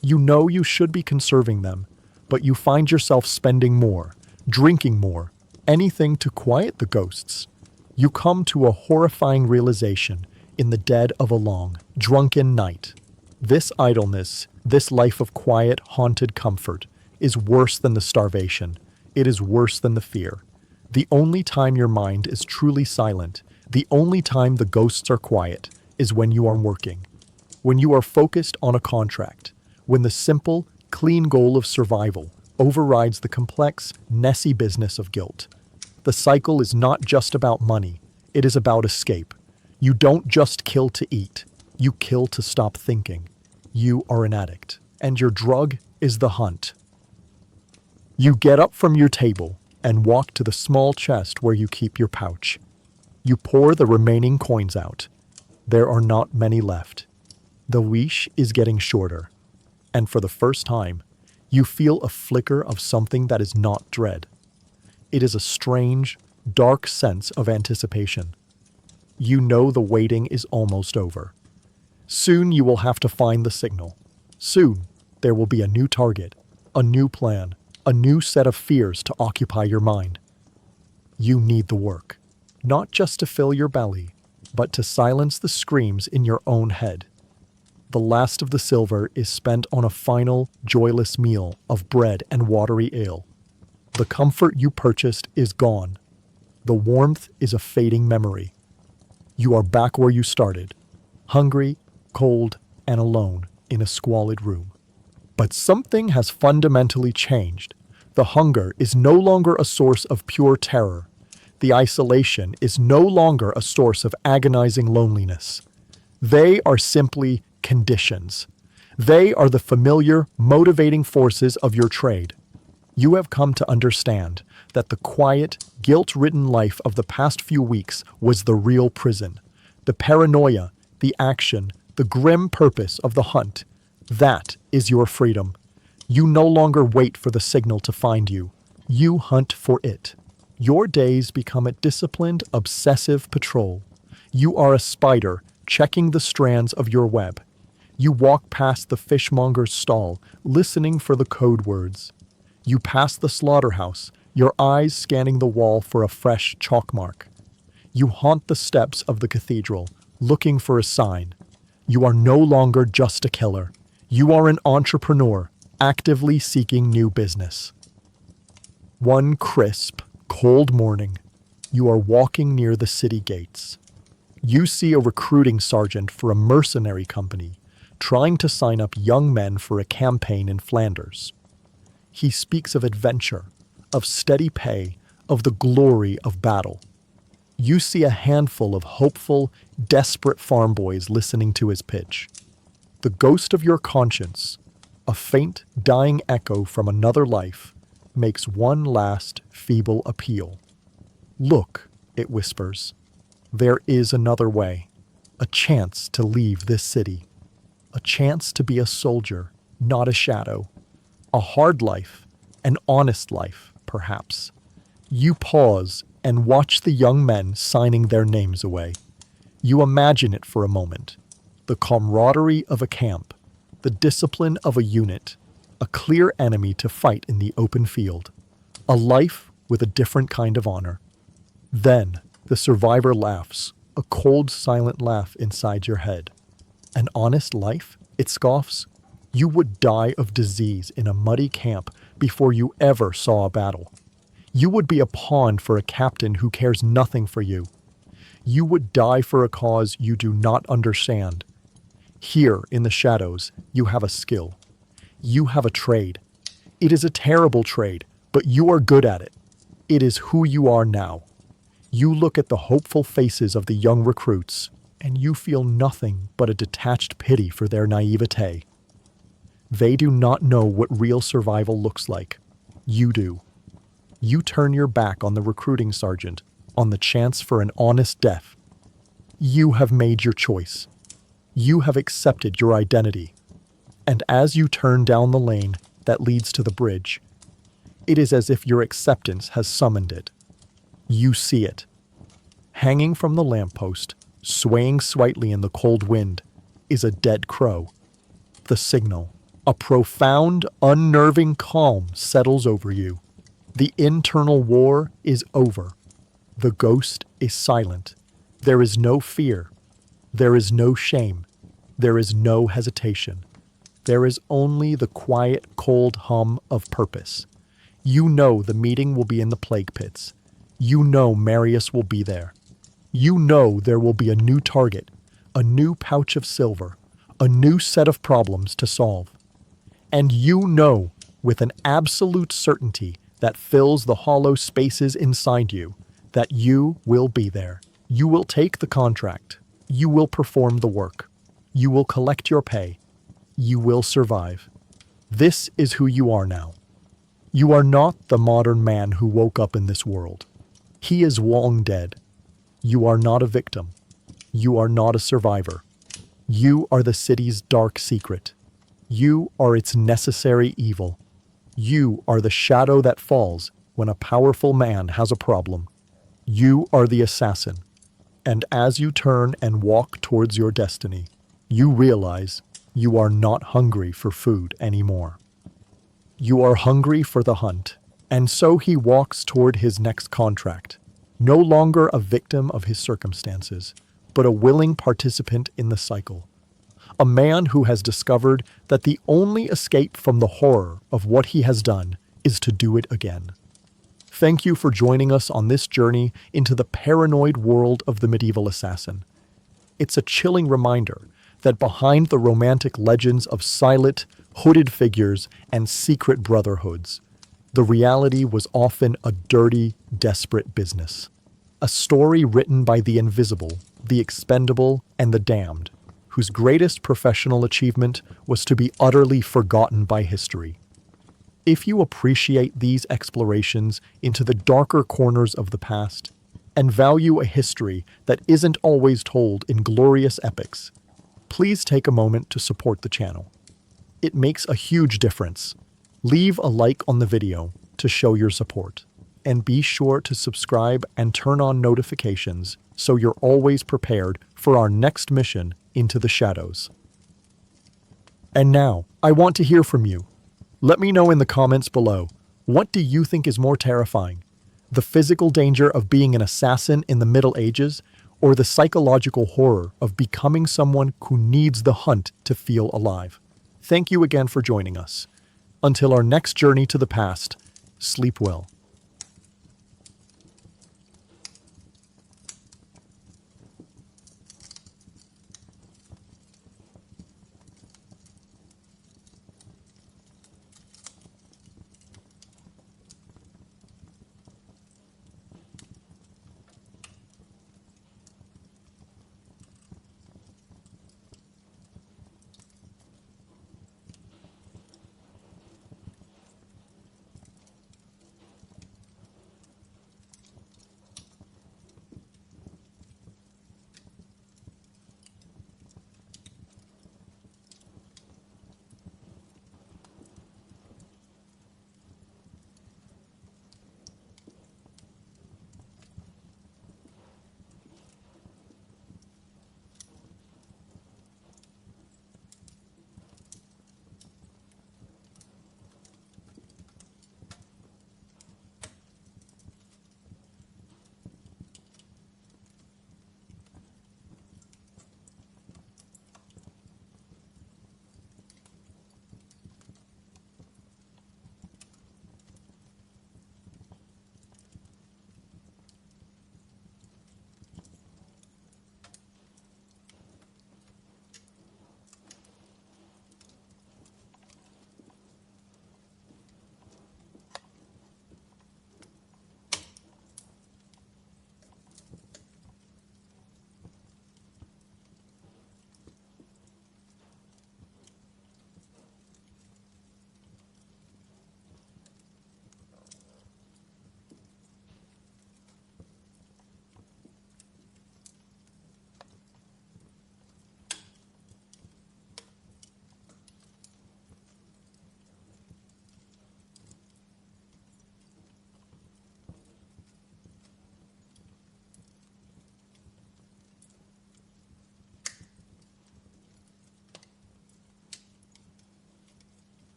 You know you should be conserving them, but you find yourself spending more, drinking more, anything to quiet the ghosts. You come to a horrifying realization in the dead of a long, drunken night. This idleness, this life of quiet, haunted comfort, is worse than the starvation. It is worse than the fear. The only time your mind is truly silent, the only time the ghosts are quiet, is when you are working. When you are focused on a contract. When the simple, clean goal of survival overrides the complex, messy business of guilt. The cycle is not just about money. It is about escape. You don't just kill to eat. You kill to stop thinking. You are an addict, and your drug is the hunt. You get up from your table and walk to the small chest where you keep your pouch. You pour the remaining coins out. There are not many left. The leash is getting shorter, and for the first time, you feel a flicker of something that is not dread. It is a strange, dark sense of anticipation. You know the waiting is almost over. Soon you will have to find the signal. Soon there will be a new target, a new plan, a new set of fears to occupy your mind. You need the work, not just to fill your belly, but to silence the screams in your own head. The last of the silver is spent on a final, joyless meal of bread and watery ale. The comfort you purchased is gone. The warmth is a fading memory. You are back where you started, hungry, cold, and alone in a squalid room. But something has fundamentally changed. The hunger is no longer a source of pure terror. The isolation is no longer a source of agonizing loneliness. They are simply conditions. They are the familiar, motivating forces of your trade. You have come to understand that the quiet, guilt-ridden life of the past few weeks was the real prison. The paranoia, the action, the grim purpose of the hunt. That is your freedom. You no longer wait for the signal to find you. You hunt for it. Your days become a disciplined, obsessive patrol. You are a spider checking the strands of your web. You walk past the fishmonger's stall, listening for the code words. You pass the slaughterhouse, your eyes scanning the wall for a fresh chalk mark. You haunt the steps of the cathedral, looking for a sign. You are no longer just a killer. You are an entrepreneur, actively seeking new business. One crisp, cold morning, you are walking near the city gates. You see a recruiting sergeant for a mercenary company, trying to sign up young men for a campaign in Flanders. He speaks of adventure, of steady pay, of the glory of battle. You see a handful of hopeful, desperate farm boys listening to his pitch. The ghost of your conscience, a faint, dying echo from another life, makes one last, feeble appeal. Look, it whispers. There is another way, a chance to leave this city, a chance to be a soldier, not a shadow, a hard life, an honest life, perhaps. You pause and watch the young men signing their names away. You imagine it for a moment. The camaraderie of a camp, the discipline of a unit, a clear enemy to fight in the open field, a life with a different kind of honor. Then the survivor laughs, a cold, silent laugh inside your head. An honest life? It scoffs. You would die of disease in a muddy camp before you ever saw a battle. You would be a pawn for a captain who cares nothing for you. You would die for a cause you do not understand. Here, in the shadows, you have a skill. You have a trade. It is a terrible trade, but you are good at it. It is who you are now. You look at the hopeful faces of the young recruits, and you feel nothing but a detached pity for their naivete. They do not know what real survival looks like. You do. You turn your back on the recruiting sergeant, on the chance for an honest death. You have made your choice. You have accepted your identity. And as you turn down the lane that leads to the bridge, It is as if your acceptance has summoned it. You see it. Hanging from the lamppost, swaying slightly in the cold wind, is a dead crow. The signal. A profound, unnerving calm settles over you. The internal war is over. The ghost is silent. There is no fear. There is no shame. There is no hesitation. There is only the quiet, cold hum of purpose. You know the meeting will be in the plague pits. You know Marius will be there. You know there will be a new target, a new pouch of silver, a new set of problems to solve. And you know, with an absolute certainty that fills the hollow spaces inside you, that you will be there. You will take the contract. You will perform the work. You will collect your pay. You will survive. This is who you are now. You are not the modern man who woke up in this world. He is long dead. You are not a victim. You are not a survivor. You are the city's dark secret. You are its necessary evil. You are the shadow that falls when a powerful man has a problem. You are the assassin. And as you turn and walk towards your destiny, you realize you are not hungry for food anymore. You are hungry for the hunt, and so he walks toward his next contract, no longer a victim of his circumstances, but a willing participant in the cycle. A man who has discovered that the only escape from the horror of what he has done is to do it again. Thank you for joining us on this journey into the paranoid world of the medieval assassin. It's a chilling reminder that behind the romantic legends of silent, hooded figures and secret brotherhoods, the reality was often a dirty, desperate business. A story written by the invisible, the expendable, and the damned, whose greatest professional achievement was to be utterly forgotten by history. If you appreciate these explorations into the darker corners of the past, and value a history that isn't always told in glorious epics, please take a moment to support the channel. It makes a huge difference. Leave a like on the video to show your support. And be sure to subscribe and turn on notifications so you're always prepared for our next mission into the shadows. And now, I want to hear from you. Let me know in the comments below, what do you think is more terrifying? The physical danger of being an assassin in the Middle Ages, or the psychological horror of becoming someone who needs the hunt to feel alive? Thank you again for joining us. Until our next journey to the past, sleep well.